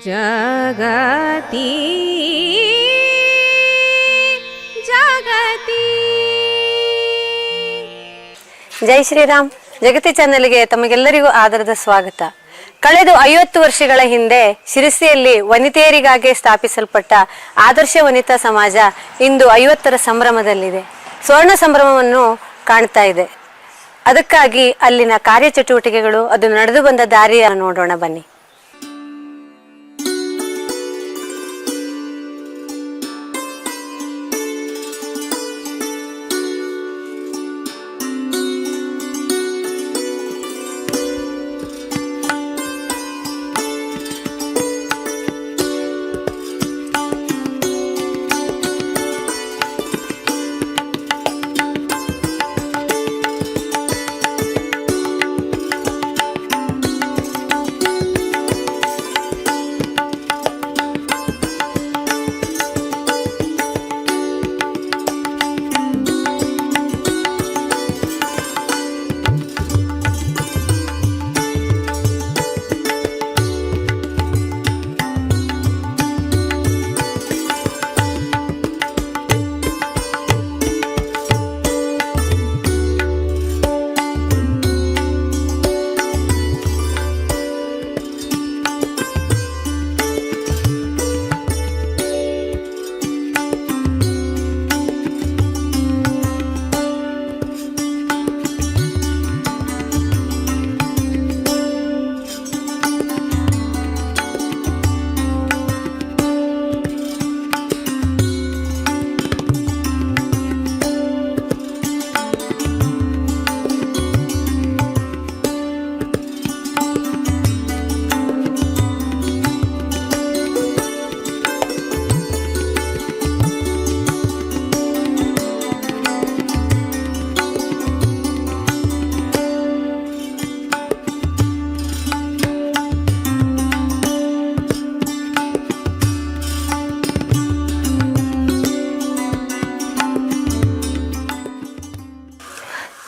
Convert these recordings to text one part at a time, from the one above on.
ಜಗತಿ ಜಗತಿ. ಜೈ ಶ್ರೀರಾಮ್. ಜಗತಿ ಚಾನೆಲ್ಗೆ ತಮಗೆಲ್ಲರಿಗೂ ಆದರದ ಸ್ವಾಗತ. ಕಳೆದ 50 ವರ್ಷಗಳ ಹಿಂದೆ ಶಿರಸಿಯಲ್ಲಿ ವನಿತೆಯರಿಗಾಗಿ ಸ್ಥಾಪಿಸಲ್ಪಟ್ಟ ಆದರ್ಶ ವನಿತಾ ಸಮಾಜ ಇಂದು 50ರ ಸಂಭ್ರಮದಲ್ಲಿದೆ. ಸ್ವರ್ಣ ಸಂಭ್ರಮವನ್ನು ಕಾಣ್ತಾ ಇದೆ. ಅದಕ್ಕಾಗಿ ಅಲ್ಲಿನ ಕಾರ್ಯಚಟುವಟಿಕೆಗಳು, ಅದು ನಡೆದು ಬಂದ ದಾರಿಯನ್ನು ನೋಡೋಣ ಬನ್ನಿ.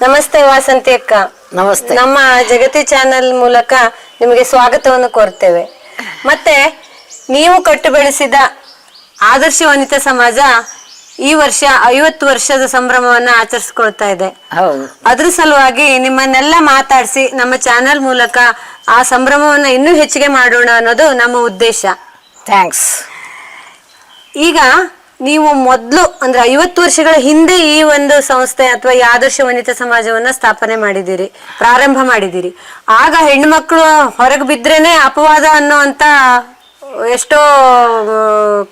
ನಮಸ್ತೆ ವಾಸಂತಿ ಅಕ್ಕ. ನಮಸ್ತೆ. ನಮ್ಮ ಜಗತಿ ಚಾನೆಲ್ ಮೂಲಕ ನಿಮಗೆ ಸ್ವಾಗತವನ್ನು ಕೋರ್ತೇವೆ. ಮತ್ತೆ ನೀವು ಕಟ್ಟು ಬೆಳೆಸಿದ ಆದರ್ಶ ವನಿತಾ ಸಮಾಜ ಈ ವರ್ಷ 50 ವರ್ಷದ ಸಂಭ್ರಮವನ್ನ ಆಚರಿಸ್ಕೊಳ್ತಾ ಇದೆ. ಹೌದು. ಅದ್ರ ಸಲುವಾಗಿ ನಿಮ್ಮನ್ನೆಲ್ಲ ಮಾತಾಡಿಸಿ ನಮ್ಮ ಚಾನೆಲ್ ಮೂಲಕ ಆ ಸಂಭ್ರಮವನ್ನ ಇನ್ನೂ ಹೆಚ್ಚಿಗೆ ಮಾಡೋಣ ಅನ್ನೋದು ನಮ್ಮ ಉದ್ದೇಶ. ಥ್ಯಾಂಕ್ಸ್. ಈಗ ನೀವು ಮೊದಲು ಅಂದ್ರೆ 50 ವರ್ಷಗಳ ಹಿಂದೆ ಈ ಒಂದು ಸಂಸ್ಥೆ ಅಥವಾ ಈ ಆದರ್ಶ ವನಿತಾ ಸಮಾಜವನ್ನ ಸ್ಥಾಪನೆ ಮಾಡಿದಿರಿ, ಪ್ರಾರಂಭ ಮಾಡಿದಿರಿ. ಆಗ ಹೆಣ್ಮಕ್ಳು ಹೊರಗೆ ಬಿದ್ರೇನೆ ಅಪವಾದ ಅನ್ನೋಂತ ಎಷ್ಟೋ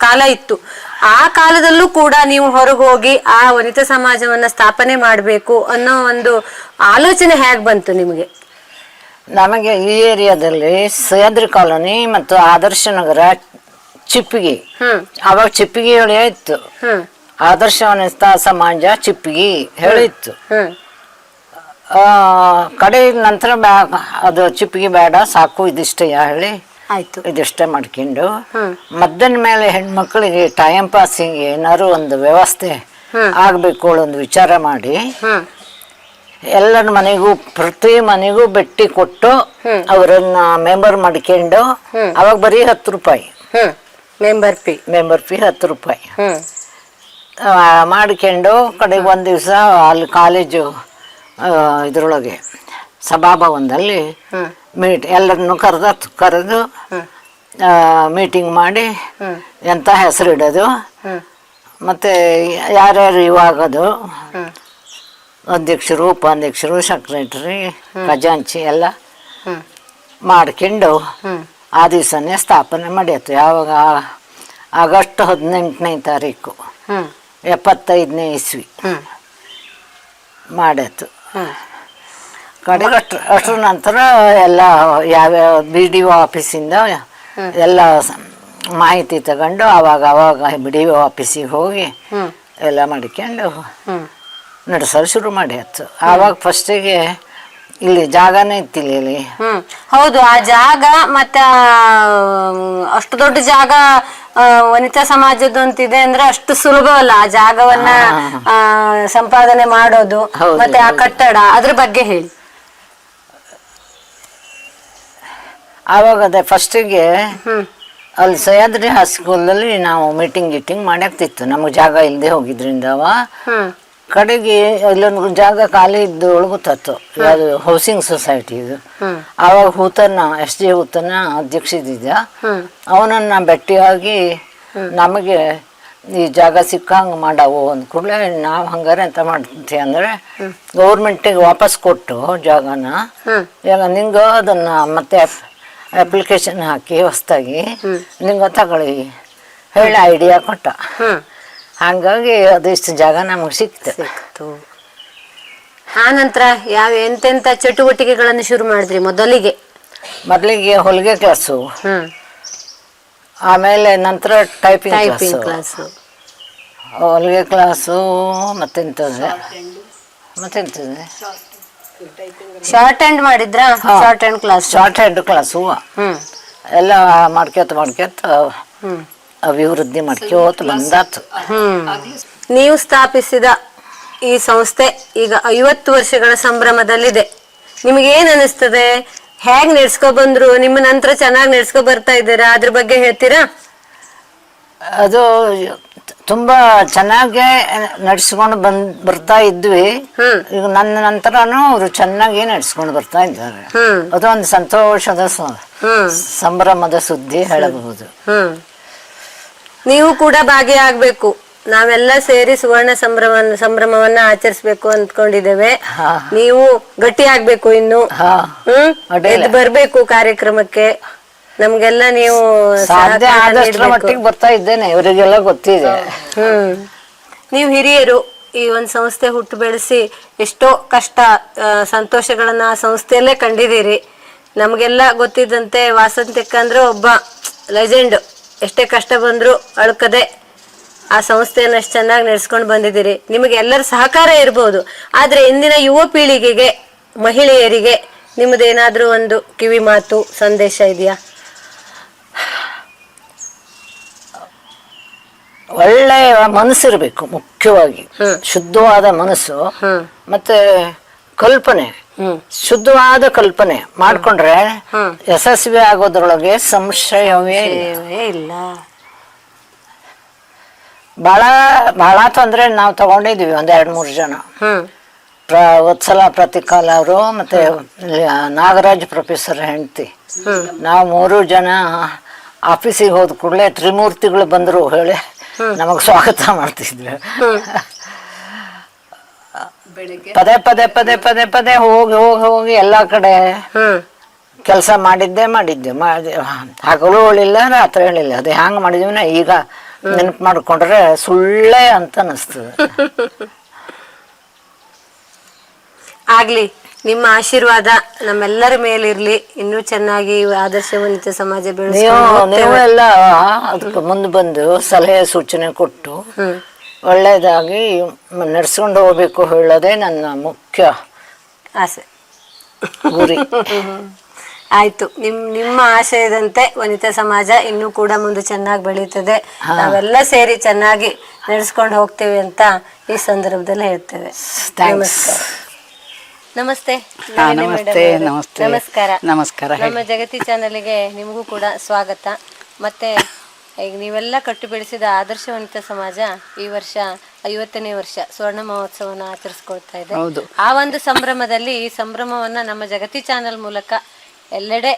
ಕಾಲ ಇತ್ತು. ಆ ಕಾಲದಲ್ಲೂ ಕೂಡ ನೀವು ಹೊರಗೆ ಹೋಗಿ ಆ ವನಿತಾ ಸಮಾಜವನ್ನ ಸ್ಥಾಪನೆ ಮಾಡಬೇಕು ಅನ್ನೋ ಒಂದು ಆಲೋಚನೆ ಹೇಗೆ ಬಂತು ನಿಮಗೆ? ನಮಗೆ ಈ ಏರಿಯಾದಲ್ಲಿ ಸಹ್ಯಾದ್ರಿ ಕಾಲೋನಿ ಮತ್ತು ಆದರ್ಶ ನಗರ, ಚಿಪ್ಪಿಗೆ, ಅವಾಗ ಚಿಪ್ಪಿಗೆ ಹೇಳಿ ಇತ್ತು. ಆದರ್ಶ ವನಿತಾ ಸಮಾಜ ಚಿಪ್ಪಿಗೆ ಹೇಳಿತ್ತು. ಕಡೆ ನಂತರ ಅದು ಚಿಪ್ಪಿಗೆ ಬೇಡ, ಸಾಕು ಇದಿಷ್ಟೇ ಹೇಳಿ ಆಯ್ತು, ಇದಿಷ್ಟೇ ಮಾಡ್ಕೊಂಡು ಮದ್ದನ ಮೇಲೆ ಹೆಣ್ಮಕ್ಳಿಗೆ ಟೈಮ್ ಪಾಸಿಂಗ್ ಏನಾದ್ರು ಒಂದು ವ್ಯವಸ್ಥೆ ಆಗ್ಬೇಕು ಒಂದು ವಿಚಾರ ಮಾಡಿ ಎಲ್ಲರ ಮನೆಗೂ ಪ್ರತಿ ಮನೆಗೂ ಭೇಟಿ ಕೊಟ್ಟು ಅವರನ್ನ ಮೆಂಬರ್ ಮಾಡ್ಕೊಂಡು ಅವಾಗ ಬರೀ 10 ರೂಪಾಯಿ ಮೆಂಬರ್ ಫೀ 10 ರೂಪಾಯಿ ಮಾಡ್ಕೊಂಡು ಕಡೆಗೆ ಒಂದು ದಿವಸ ಅಲ್ಲಿ ಕಾಲೇಜು ಇದ್ರೊಳಗೆ ಸಭಾಭವನದಲ್ಲಿ ಎಲ್ಲರನ್ನು ಕರೆದು ಮೀಟಿಂಗ್ ಮಾಡಿ ಎಂತ ಹೆಸರು ಇಡೋದು, ಮತ್ತೆ ಯಾರ್ಯಾರು ಇವಾಗದು ಅಧ್ಯಕ್ಷರು, ಉಪಾಧ್ಯಕ್ಷರು, ಸೆಕ್ರೆಟರಿ, ಖಜಾಂಚಿ ಎಲ್ಲ ಮಾಡ್ಕೊಂಡು ಆ ದಿವಸನೇ ಸ್ಥಾಪನೆ ಮಾಡಿತ್ತು. ಯಾವಾಗ ಆಗಸ್ಟ್ 18ನೇ ತಾರೀಕು 75ನೇ ಇಸ್ವಿ ಮಾಡಿತ್ತು. ಕಡೆಗೆ ಅಷ್ಟರ ನಂತರ ಎಲ್ಲ ಯಾವ್ಯಾವ BDO ಆಫೀಸಿಂದ ಎಲ್ಲ ಮಾಹಿತಿ ತಗೊಂಡು ಅವಾಗ BDO ಆಫೀಸಿಗೆ ಹೋಗಿ ಎಲ್ಲ ಮಾಡ್ಕೊಂಡು ನಡೆಸಲು ಶುರು ಮಾಡಿತ್ತು. ಆವಾಗ ಫಸ್ಟಿಗೆ ಇಲ್ಲಿ ಜಾಗನೇ ಇತ್ತಿಲ್ಲ ಇಲ್ಲಿ. ಹೌದು, ಆ ಜಾಗ ಮತ್ತೆ ಅಷ್ಟು ದೊಡ್ಡ ಜಾಗ ವನಿತಾ ಸಮಾಜದ್ದು ಅಂತಿದೆ ಅಂದ್ರೆ ಅಷ್ಟು ಸುಲಭವಲ್ಲ ಆ ಜಾಗವನ್ನ ಸಂಪಾದನೆ ಮಾಡೋದು. ಮತ್ತೆ ಆ ಕಟ್ಟಡ ಅದ್ರ ಬಗ್ಗೆ ಹೇಳಿ. ಆವಾಗ ಅದೇ ಫಸ್ಟಿಗೆ ಅಲ್ಲಿ ಸಹ್ಯಾದ್ರಿ ಹೈಸ್ಕೂಲಲ್ಲಿ ನಾವು ಮೀಟಿಂಗ್ ಮಾಡ್ಯಾಕ್ತಿತ್ತು, ನಮಗೆ ಜಾಗ ಇಲ್ಲದೆ ಹೋಗಿದ್ರಿಂದ ಕಡೆಗೆ ಇಲ್ಲೊಂದು ಜಾಗ ಖಾಲಿ ಇದ್ದು ಗೊತ್ತಾಯ್ತು, ಯಾವುದು ಹೌಸಿಂಗ್ ಸೊಸೈಟಿ ಇದು. ಆವಾಗ ಹೂತನ್ನ SJ ಹೂತನ್ನ ಅಧ್ಯಕ್ಷ ಇದ್ದಿದ್ದ, ಅವನನ್ನ ಭೇಟಿಯಾಗಿ ನಮಗೆ ಈ ಜಾಗ ಸಿಕ್ಕಂಗೆ ಮಾಡವು ಅಂದ ಕೂಡಲೇ ನಾವು ಹಂಗಾರೆ ಅಂತ ಮಾಡ್ತೀವಿ ಅಂದರೆ ಗೌರ್ಮೆಂಟಿಗೆ ವಾಪಸ್ ಕೊಟ್ಟು ಜಾಗನ, ಈಗ ನಿಂಗೆ ಅದನ್ನು ಮತ್ತೆ ಅಪ್ಲಿಕೇಶನ್ ಹಾಕಿ ಹೊಸದಾಗಿ ನಿಂಗೆ ತಗೊಳ್ಳಿ ಹೇಳಿ ಐಡಿಯಾ ಕೊಟ್ಟ. ಹಾಗಾಗಿ ಅದಿಷ್ಟು ಜಾಗ ನಮಗೆ ಸಿಕ್ತು. ಆ ನಂತರ ಎಂತೆಂಥ ಚಟುವಟಿಕೆಗಳನ್ನು ಶುರು ಮಾಡಿದ್ರಿ? ಮೊದಲಿಗೆ ಹೊಲಿಗೆ ಕ್ಲಾಸು, ಆಮೇಲೆ ನಂತರ ಟೈಪಿಂಗ್ ಕ್ಲಾಸು, ಹೊಲಿಗೆ ಕ್ಲಾಸು, ಮತ್ತೆಂತದೆ ಶಾರ್ಟ್ ಹ್ಯಾಂಡ್ ಮಾಡಿದ್ರ? ಶಾರ್ಟ್ ಹ್ಯಾಂಡ್ ಕ್ಲಾಸು ಎಲ್ಲ ಮಾಡ್ಕೊತ ಅಭಿವೃದ್ಧಿ ಮಾಡ್ಕೋತ ಬಂದಾತು. ನೀವು ಸ್ಥಾಪಿಸಿದ ಈ ಸಂಸ್ಥೆ ಈಗ 50 ವರ್ಷಗಳ ಸಂಭ್ರಮದಲ್ಲಿದೆ. ನಿಮಗೆ ಏನ್ ಅನಿಸ್ತದೆ? ಹೇಗ್ ನಡ್ಸ್ಕೊ ಬಂದ್ರು? ನಿಮ್ಮ ನಂತರ ಚೆನ್ನಾಗಿ ನಡ್ಸ್ಕೊ ಬರ್ತಾ ಇದ್ದೀರಾ, ಅದ್ರ ಬಗ್ಗೆ ಹೇಳ್ತೀರಾ? ಅದು ತುಂಬಾ ಚೆನ್ನಾಗಿ ನಡ್ಸ್ಕೊಂಡು ಬರ್ತಾ ಇದ್ವಿ. ಈಗ ನನ್ನ ನಂತರನು ಅವರು ಚೆನ್ನಾಗಿ ನಡ್ಸ್ಕೊಂಡು ಬರ್ತಾ ಇದ್ದಾರೆ. ಅದೊಂದು ಸಂತೋಷದ ಸಂಭ್ರಮದ ಸುದ್ದಿ ಹೇಳಬಹುದು. ನೀವು ಕೂಡ ಭಾಗಿಯಾಗಬೇಕು. ನಾವೆಲ್ಲ ಸೇರಿ ಸುವರ್ಣ ಸಂಭ್ರಮವನ್ನ ಆಚರಿಸ್ಬೇಕು ಅಂದ್ಕೊಂಡಿದ್ದೇವೆ. ನೀವು ಗಟ್ಟಿ ಆಗ್ಬೇಕು, ಇನ್ನು ಎದ್ದು ಬರ್ಬೇಕು ಕಾರ್ಯಕ್ರಮಕ್ಕೆ. ನಮ್ಗೆಲ್ಲ ನೀವು ಸಾಧ್ಯ ಆದಷ್ಟರ ಮಟ್ಟಿಗೆ ಬರ್ತಾ ಇದ್ದೇನೆ, ಇವರಿಗೆಲ್ಲ ಗೊತ್ತಿದೆ. ನೀವು ಹಿರಿಯರು, ಈ ಒಂದು ಸಂಸ್ಥೆ ಹುಟ್ಟು ಬೆಳೆಸಿ ಎಷ್ಟೋ ಕಷ್ಟ ಸಂತೋಷಗಳನ್ನ ಆ ಸಂಸ್ಥೆಯಲ್ಲೇ ಕಂಡಿದ್ದೀರಿ. ನಮ್ಗೆಲ್ಲ ಗೊತ್ತಿದ್ದಂತೆ ವಾಸಂತಿಕ ಅಂದ್ರೆ ಒಬ್ಬ ಲೆಜೆಂಡ್. ಎಷ್ಟೇ ಕಷ್ಟ ಬಂದ್ರು ಅಳ್ಕದೆ ಆ ಸಂಸ್ಥೆಯನ್ನು ಅಷ್ಟು ಚೆನ್ನಾಗಿ ನಡೆಸ್ಕೊಂಡು ಬಂದಿದ್ದೀರಿ. ನಿಮಗೆ ಎಲ್ಲರ ಸಹಕಾರ ಇರ್ಬೋದು, ಆದ್ರೆ ಇಂದಿನ ಯುವ ಪೀಳಿಗೆಗೆ, ಮಹಿಳೆಯರಿಗೆ ನಿಮ್ಮದೇನಾದ್ರೂ ಒಂದು ಕಿವಿ ಮಾತು, ಸಂದೇಶ ಇದೆಯಾ? ಒಳ್ಳೆಯ ಮನಸ್ಸಿರ್ಬೇಕು, ಮುಖ್ಯವಾಗಿ ಶುದ್ಧವಾದ ಮನಸ್ಸು, ಮತ್ತೆ ಕಲ್ಪನೆ, ಶುದ್ಧವಾದ ಕಲ್ಪನೆ ಮಾಡ್ಕೊಂಡ್ರೆ ಯಶಸ್ವಿ ಆಗೋದ್ರೊಳಗೆ ಸಂಶಯವೇ ಇಲ್ಲ. ಬಹಳ ತೊಂದರೆ ನಾವು ತಗೊಂಡಿದ್ವಿ. 1-2-3 ಜನ, ವತ್ಸಲ ಪ್ರತಿಕಾಲ ಅವರು, ಮತ್ತೆ ನಾಗರಾಜ್ ಪ್ರೊಫೆಸರ್ ಹೆಂಡತಿ, ನಾವು 3 ಜನ ಆಫೀಸಿಗೆ ಹೋದ ಕೂಡಲೇ ತ್ರಿಮೂರ್ತಿಗಳು ಬಂದರು ಹೇಳಿ ನಮಗ್ ಸ್ವಾಗತ ಮಾಡ್ತಿದ್ರು. ಪದೇ ಪದೇ ಪದೇ ಪದೇ ಪದೇ ಹೋಗಿ ಹೋಗಿ ಹೋಗಿ ಎಲ್ಲಾ ಕಡೆ ಕೆಲಸ ಮಾಡಿದ್ದೆ ಹಗಲು ಹೇಳಿಲ್ಲ, ರಾತ್ರಿ ಹೇಳಿಲ್ಲ. ಅದೇ ಹ್ಯಾಂಗ ಮಾಡಿದ್ವಿ ಈಗ ನೆನಪು ಮಾಡ್ಕೊಂಡ್ರೆ ಸುಳ್ಳೆ ಅಂತ ಅನಿಸ್ತದೆ. ಆಗ್ಲಿ, ನಿಮ್ಮ ಆಶೀರ್ವಾದ ನಮ್ಮೆಲ್ಲರ ಮೇಲಿರ್ಲಿ. ಇನ್ನೂ ಚೆನ್ನಾಗಿ ಆದರ್ಶ ವನಿತಾ ಸಮಾಜ ನೀವು ಎಲ್ಲ ಅದಕ್ಕೆ ಮುಂದೆ ಬಂದು ಸಲಹೆ ಸೂಚನೆ ಕೊಟ್ಟು ಒಳ್ಳೇದಾಗಿ ನಡ್ಸ್ಕೊಂಡು ಹೋಗ್ಬೇಕು ಹೇಳೋದೇ ನನ್ನ ಮುಖ್ಯ ಆಸೆ, ಗುರಿ. ಆಯ್ತು, ನಿಮ್ಮ ಆಶಯದಂತೆ ವನಿತಾ ಸಮಾಜ ಇನ್ನೂ ಕೂಡ ಮುಂದೆ ಚೆನ್ನಾಗಿ ಬೆಳೀತದೆ. ನಾವೆಲ್ಲ ಸೇರಿ ಚೆನ್ನಾಗಿ ನಡೆಸ್ಕೊಂಡು ಹೋಗ್ತೇವೆ ಅಂತ ಈ ಸಂದರ್ಭದಲ್ಲಿ ಹೇಳ್ತೇವೆ. ನಮಸ್ತೆ. ನಮಸ್ತೆ. ನಮಸ್ತೆ. ನಮಸ್ಕಾರ. ನಮಸ್ಕಾರ. ನಮ್ಮ ಜಗತಿ ಚಾನಲ್ಗೆ ನಿಮಗೂ ಕೂಡ ಸ್ವಾಗತ. ಮತ್ತೆ ಈಗ ನೀವೆಲ್ಲ ಕಟ್ಟು ಬೆಳೆಸಿದ ಆದರ್ಶ ವನಿತಾ ಸಮಾಜ ಈ ವರ್ಷ 50ನೇ ವರ್ಷ ಸ್ವರ್ಣ ಮಹೋತ್ಸವನ ಆಚರಿಸ್ಕೊಳ್ತಾ ಇದೆ. ಆ ಒಂದು ಸಂಭ್ರಮದಲ್ಲಿ ಈ ಸಂಭ್ರಮವನ್ನ ನಮ್ಮ ಜಗತಿ ಚಾನಲ್ ಮೂಲಕ ಎಲ್ಲೆಡೆ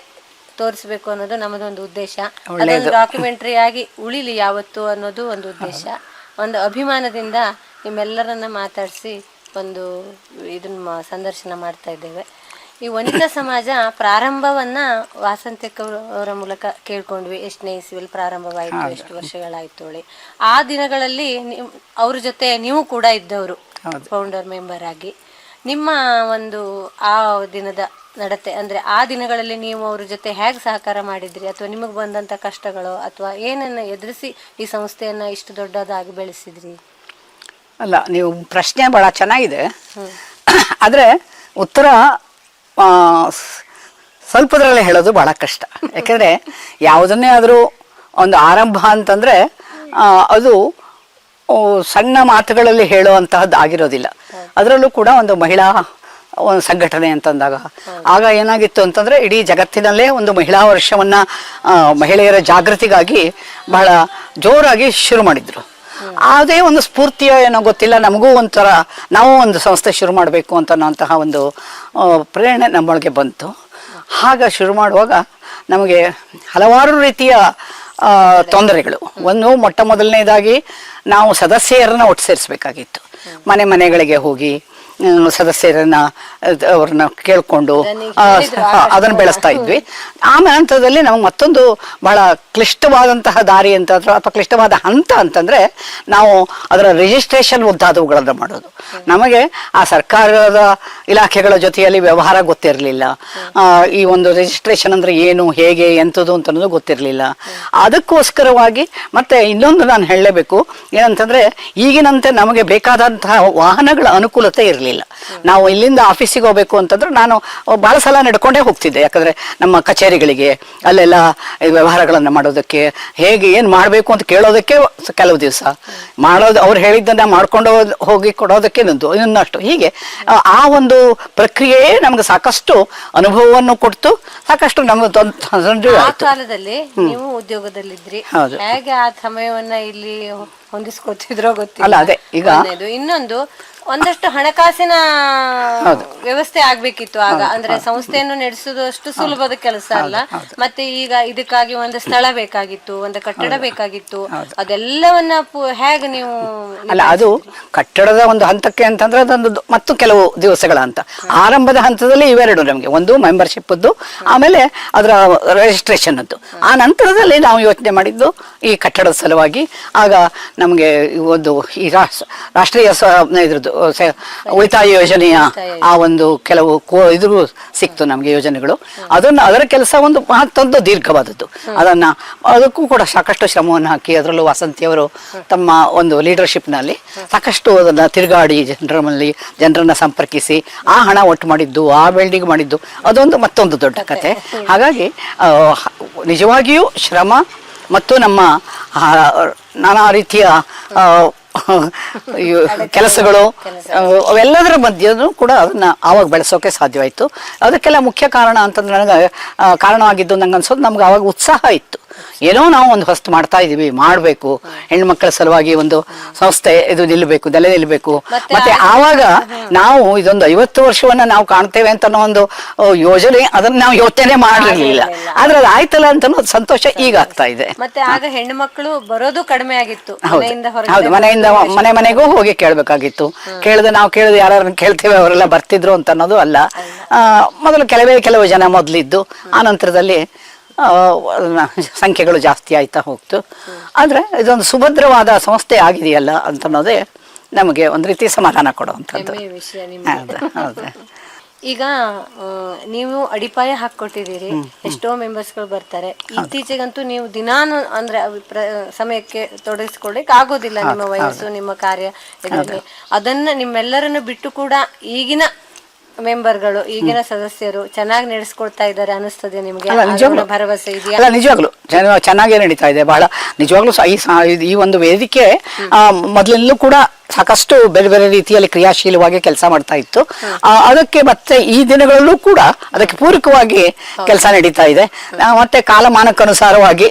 ತೋರಿಸ್ಬೇಕು ಅನ್ನೋದು ನಮ್ಮದೊಂದು ಉದ್ದೇಶ. ಅದೊಂದು ಡಾಕ್ಯುಮೆಂಟರಿ ಆಗಿ ಉಳಿಲಿ ಯಾವತ್ತು ಅನ್ನೋದು ಒಂದು ಉದ್ದೇಶ. ಒಂದು ಅಭಿಮಾನದಿಂದ ನಿಮ್ಮೆಲ್ಲರನ್ನ ಮಾತಾಡಿಸಿ ಒಂದು ಇದನ್ನ ಸಂದರ್ಶನ ಮಾಡ್ತಾ ಇದ್ದೇವೆ. ಈ ವನಿತಾ ಸಮಾಜ ಪ್ರಾರಂಭವನ್ನ ವಾಸಂತಿಕ ಅವರ ಮೂಲಕ ಕೇಳ್ಕೊಂಡ್ವಿ. ಎಷ್ಟನೇ ಇಸ್ವಿಯಲ್ಲಿ ಪ್ರಾರಂಭವಾಯಿತು, ಎಷ್ಟು ವರ್ಷಗಳಾಯ್ತು ಹೇಳಿ. ಆ ದಿನಗಳಲ್ಲಿ ಅವ್ರ ಜೊತೆ ನೀವು ಕೂಡ ಇದ್ದವರು, ಫೌಂಡರ್ ಮೆಂಬರ್ ಆಗಿ. ನಿಮ್ಮ ಒಂದು ಆ ದಿನದ ನಡತೆ ಅಂದ್ರೆ ಆ ದಿನಗಳಲ್ಲಿ ನೀವು ಅವ್ರ ಜೊತೆ ಹೇಗೆ ಸಹಕಾರ ಮಾಡಿದ್ರಿ, ಅಥವಾ ನಿಮಗೆ ಬಂದಂತ ಕಷ್ಟಗಳು ಅಥವಾ ಏನನ್ನ ಎದುರಿಸಿ ಈ ಸಂಸ್ಥೆಯನ್ನ ಇಷ್ಟು ದೊಡ್ಡದಾಗಿ ಬೆಳೆಸಿದ್ರಿ? ಅಲ್ಲ, ನೀವು ಪ್ರಶ್ನೆ ಬಹಳ ಚೆನ್ನಾಗಿದೆ, ಆದ್ರೆ ಉತ್ತರ ಸ್ವಲ್ಪದ್ರಲ್ಲೇ ಹೇಳೋದು ಬಹಳ ಕಷ್ಟ. ಯಾಕೆಂದ್ರೆ ಯಾವುದನ್ನೇ ಆದರೂ ಒಂದು ಆರಂಭ ಅಂತಂದ್ರೆ ಅದು ಸಣ್ಣ ಮಾತುಗಳಲ್ಲಿ ಹೇಳುವಂತಹದ್ದು ಆಗಿರೋದಿಲ್ಲ. ಅದರಲ್ಲೂ ಕೂಡ ಒಂದು ಮಹಿಳಾ ಒಂದು ಸಂಘಟನೆ ಅಂತಂದಾಗ ಆಗ ಏನಾಗಿತ್ತು ಅಂತಂದ್ರೆ ಇಡೀ ಜಗತ್ತಿನಲ್ಲೇ ಒಂದು ಮಹಿಳಾ ವರ್ಷವನ್ನ ಮಹಿಳೆಯರ ಜಾಗೃತಿಗಾಗಿ ಬಹಳ ಜೋರಾಗಿ ಶುರು ಮಾಡಿದ್ರು. ಅದೇ ಒಂದು ಸ್ಫೂರ್ತಿಯ ಏನೋ ಗೊತ್ತಿಲ್ಲ, ನಮಗೂ ಒಂಥರ ನಾವು ಒಂದು ಸಂಸ್ಥೆ ಶುರು ಮಾಡಬೇಕು ಅಂತನ್ನುವಂತಹ ಒಂದು ಪ್ರೇರಣೆ ನಮ್ಮೊಳಗೆ ಬಂತು. ಆಗ ಶುರು ಮಾಡುವಾಗ ನಮಗೆ ಹಲವಾರು ರೀತಿಯ ತೊಂದರೆಗಳು. ಒಂದು ಮೊಟ್ಟ ಮೊದಲನೇದಾಗಿ ನಾವು ಸದಸ್ಯರನ್ನ ಒಟ್ಟು ಸೇರಿಸಬೇಕಾಗಿತ್ತು. ಮನೆಗಳಿಗೆ ಹೋಗಿ ಸದಸ್ಯರನ್ನ ಅವ್ರನ್ನ ಕೇಳ್ಕೊಂಡು ಅದನ್ನು ಬೆಳೆಸ್ತಾ ಇದ್ವಿ. ಆಮೇಲೆ ಹಂತದಲ್ಲಿ ನಮಗೆ ಮತ್ತೊಂದು ಬಹಳ ಕ್ಲಿಷ್ಟವಾದಂತಹ ದಾರಿ ಅಂತ ಅಥವಾ ಕ್ಲಿಷ್ಟವಾದ ಹಂತ ಅಂತಂದ್ರೆ ನಾವು ಅದರ ರಿಜಿಸ್ಟ್ರೇಷನ್ ಮುಂತಾದವುಗಳನ್ನು ಮಾಡೋದು. ನಮಗೆ ಆ ಸರ್ಕಾರದ ಇಲಾಖೆಗಳ ಜೊತೆಯಲ್ಲಿ ವ್ಯವಹಾರ ಗೊತ್ತಿರಲಿಲ್ಲ. ಈ ಒಂದು ರಿಜಿಸ್ಟ್ರೇಷನ್ ಅಂದ್ರೆ ಏನು, ಹೇಗೆ, ಎಂಥದ್ದು ಅಂತ ಅನ್ನೋದು ಗೊತ್ತಿರಲಿಲ್ಲ. ಅದಕ್ಕೋಸ್ಕರವಾಗಿ ಮತ್ತೆ ಇನ್ನೊಂದು ನಾನು ಹೇಳಲೇಬೇಕು ಏನಂತಂದ್ರೆ, ಈಗಿನಂತೆ ನಮಗೆ ಬೇಕಾದಂತಹ ವಾಹನಗಳ ಅನುಕೂಲತೆ ಇರಲಿಲ್ಲ. ನಾವು ಇಲ್ಲಿಂದ ಆಫೀಸಿಗೆ ಹೋಗ್ಬೇಕು ಅಂತಂದ್ರೆ ನಾನು ಬಹಳ ಸಲ ನಡ್ಕೊಂಡೇ ಹೋಗ್ತಿದ್ದೆ. ಯಾಕಂದ್ರೆ ನಮ್ಮ ಕಚೇರಿಗಳಿಗೆ ಅಲ್ಲೆಲ್ಲ ವ್ಯವಹಾರಗಳನ್ನ ಮಾಡೋದಕ್ಕೆ ಹೇಗೆ ಏನ್ ಮಾಡ್ಬೇಕು ಅಂತ ಕೇಳೋದಕ್ಕೆ ಕೆಲವು ದಿವಸ ಮಾಡೋದು, ಅವ್ರು ಹೇಳಿದ್ದನ್ನ ಮಾಡ್ಕೊಂಡು ಹೋಗಿ ಕೊಡೋದಕ್ಕೆ ಇನ್ನಷ್ಟು ಹೀಗೆ ಆ ಒಂದು ಪ್ರಕ್ರಿಯೆಯೇ ನಮ್ಗೆ ಸಾಕಷ್ಟು ಅನುಭವವನ್ನು ಕೊಡ್ತು, ಸಾಕಷ್ಟು ನಮ್ಗೆ ಕಾಲದಲ್ಲಿ ನೀವು ಉದ್ಯೋಗದಲ್ಲಿದ್ರಿ, ಹೇಗೆ ಆ ಸಮಯವನ್ನ ಇಲ್ಲಿ ಹೊಂದಿಸ್ಕೊತಿದ್ರೋ ಗೊತ್ತಿಲ್ಲ. ಅದೇ ಈಗ ಇನ್ನೊಂದು ಒಂದಷ್ಟು ಹಣಕಾಸಿನ ವ್ಯವಸ್ಥೆ ಆಗ್ಬೇಕಿತ್ತು ಆಗ. ಅಂದ್ರೆ ಸಂಸ್ಥೆಯನ್ನು ನಡೆಸುವುದು ಅಷ್ಟು ಸುಲಭದ ಕೆಲಸ ಅಲ್ಲ. ಮತ್ತೆ ಈಗ ಇದಕ್ಕಾಗಿ ಒಂದು ಸ್ಥಳ ಬೇಕಾಗಿತ್ತು, ಒಂದು ಕಟ್ಟಡ ಬೇಕಾಗಿತ್ತು. ಅದೆಲ್ಲವನ್ನ ಹೇಗೆ ನೀವು ಅಲ್ಲ, ಅದು ಕಟ್ಟಡದ ಒಂದು ಹಂತಕ್ಕೆ ಅಂತಂದ್ರೆ ಅದೊಂದು ಮತ್ತು ಕೆಲವು ದಿವಸಗಳ ಹಂತ. ಆರಂಭದ ಹಂತದಲ್ಲಿ ಇವೆರಡು ನಮಗೆ, ಒಂದು ಮೆಂಬರ್ಶಿಪ್ ಅದ್ದು, ಆಮೇಲೆ ಅದರ ರಿಜಿಸ್ಟ್ರೇಷನ್ ಅದ್ದು. ಆ ನಂತರದಲ್ಲಿ ನಾವು ಯೋಚನೆ ಮಾಡಿದ್ದು ಈ ಕಟ್ಟಡದ ಸಲುವಾಗಿ. ಆಗ ನಮಗೆ ಒಂದು ಈ ರಾಷ್ಟ್ರೀಯ ಇದ್ರದ್ದು ಉಳಿತಾಯ ಯೋಜನೆಯ ಆ ಒಂದು ಕೆಲವು ಇದು ಸಿಕ್ತು ನಮಗೆ ಯೋಜನೆಗಳು. ಅದರ ಕೆಲಸ ಒಂದು ಮಹತ್ತೊಂದು ದೀರ್ಘವಾದದ್ದು. ಅದಕ್ಕೂ ಕೂಡ ಸಾಕಷ್ಟು ಶ್ರಮವನ್ನು ಹಾಕಿ, ಅದರಲ್ಲೂ ವಾಸಂತಿಯವರು ತಮ್ಮ ಒಂದು ಲೀಡರ್ಶಿಪ್ ನಲ್ಲಿ ಸಾಕಷ್ಟು ಅದನ್ನ ತಿರುಗಾಡಿ ಜನರನ್ನ ಸಂಪರ್ಕಿಸಿ ಆ ಹಣ ಒಟ್ಟು ಮಾಡಿದ್ದು, ಆ ಬಿಲ್ಡಿಂಗ್ ಮಾಡಿದ್ದು, ಅದೊಂದು ಮತ್ತೊಂದು ದೊಡ್ಡ ಕತೆ. ಹಾಗಾಗಿ ನಿಜವಾಗಿಯೂ ಶ್ರಮ ಮತ್ತು ನಮ್ಮ ನಾನಾ ರೀತಿಯ ಕೆಲಸಗಳು ಅವೆಲ್ಲದರ ಮಧ್ಯನೂ ಕೂಡ ಅದನ್ನ ಆವಾಗ ಬೆಳೆಸೋಕೆ ಸಾಧ್ಯವಾಯಿತು. ಅದಕ್ಕೆಲ್ಲ ಮುಖ್ಯ ಕಾರಣ ಅಂತಂದ್ರೆ ನನಗೆ ಕಾರಣವಾಗಿದ್ದು ನಂಗೆ ಅನ್ಸೋದು, ನಮ್ಗೆ ಆವಾಗ ಉತ್ಸಾಹ ಇತ್ತು. ಏನೋ ನಾವು ಒಂದು ಹೊಸ್ತು ಮಾಡ್ತಾ ಇದೀವಿ, ಮಾಡಬೇಕು, ಹೆಣ್ಮಕ್ಳ ಸಲುವಾಗಿ ಒಂದು ಸಂಸ್ಥೆ ಇದು ನಿಲ್ಲಬೇಕು, ನೆಲೆ ನಿಲ್ಲಬೇಕು. ಮತ್ತೆ ಆವಾಗ ನಾವು ಇದೊಂದು 50 ವರ್ಷವನ್ನ ನಾವು ಕಾಣ್ತೇವೆ ಅಂತ ಅನ್ನೋ ಒಂದು ಯೋಜನೆ, ಅದನ್ನ ನಾವು ಯೋಚನೆ ಮಾಡಿರ್ಲಿಲ್ಲ. ಆದ್ರೆ ಅದು ಆಯ್ತಲ್ಲ ಅಂತ ಅನ್ನೋದು ಸಂತೋಷ ಈಗ ಆಗ್ತಾ ಇದೆ. ಮತ್ತೆ ಆಗ ಹೆಣ್ಣು ಮಕ್ಕಳು ಬರೋದು ಕಡಿಮೆ ಆಗಿತ್ತು. ಹೌದು, ಮನೆಯಿಂದ ಮನೆಗೂ ಹೋಗಿ ಕೇಳ್ಬೇಕಾಗಿತ್ತು. ನಾವು ಕೇಳಿದ ಯಾರು ಕೇಳ್ತೇವೆ ಅವರೆಲ್ಲ ಬರ್ತಿದ್ರು ಅಂತ ಅನ್ನೋದು ಅಲ್ಲ. ಮೊದಲು ಕೆಲವು ಜನ ಮೊದಲಿದ್ದು, ಆ ನಂತರದಲ್ಲಿ ಸಂಖ್ಯೆಗಳು ಜಾಸ್ತಿ ಆಯ್ತಾ ಹೋಗ್ತು. ಆದ್ರೆ ಇದೊಂದು ಸುಭದ್ರವಾದ ಸಂಸ್ಥೆ ಆಗಿದೆಯಲ್ಲ ಅಂತ ಅನ್ನೋದೇ ನಮಗೆ ಒಂದು ರೀತಿ ಸಮಾಧಾನ ಕೊಡುವಂಥದ್ದು. ಈಗ ನೀವು ಅಡಿಪಾಯ ಹಾಕೊಟ್ಟಿದ್ದೀರಿ, ಎಷ್ಟೋ ಮೆಂಬರ್ಸ್ಗಳು ಬರ್ತಾರೆ. ಇತ್ತೀಚೆಗಂತೂ ನೀವು ದಿನಾನು ಅಂದ್ರೆ ಸಮಯಕ್ಕೆ ತೊಡಗಿಸ್ಕೊಳ್ಳಿಕ್ ಆಗೋದಿಲ್ಲ, ನಿಮ್ಮ ವಯಸ್ಸು, ನಿಮ್ಮ ಕಾರ್ಯ ಇದರಲ್ಲಿ. ಅದನ್ನ ನಿಮ್ಮೆಲ್ಲರನ್ನು ಬಿಟ್ಟು ಕೂಡ ಈಗಿನ ಮೆಂಬರ್ಗಳು, ಈಗಿನ ಸದಸ್ಯರು ಚೆನ್ನಾಗಿ ನಡೆಸ್ಕೊಳ್ತಾ ಇದ್ದಾರೆ ಅನಿಸ್ತದೆ ನಿಮ್ಗೆ? ಭರವಸೆ ಇದೆಯಾ? ನಿಜವಾಗ್ಲು ಚೆನ್ನಾಗೇ ನಡೀತಾ ಇದೆ. ಬಹಳ ನಿಜವಾಗ್ಲೂ ಈ ಒಂದು ವೇದಿಕೆ ಮೊದಲೆಲ್ಲೂ ಕೂಡ ಸಾಕಷ್ಟು ಬೇರೆ ಬೇರೆ ರೀತಿಯಲ್ಲಿ ಕ್ರಿಯಾಶೀಲವಾಗಿ ಕೆಲಸ ಮಾಡ್ತಾ ಇತ್ತು. ಅದಕ್ಕೆ ಮತ್ತೆ ಈ ದಿನಗಳಲ್ಲೂ ಕೂಡ ಅದಕ್ಕೆ ಪೂರಕವಾಗಿ ಕೆಲಸ ನಡೀತಾ ಇದೆ. ಮತ್ತೆ ಕಾಲಮಾನಕ್ಕನುಸಾರವಾಗಿ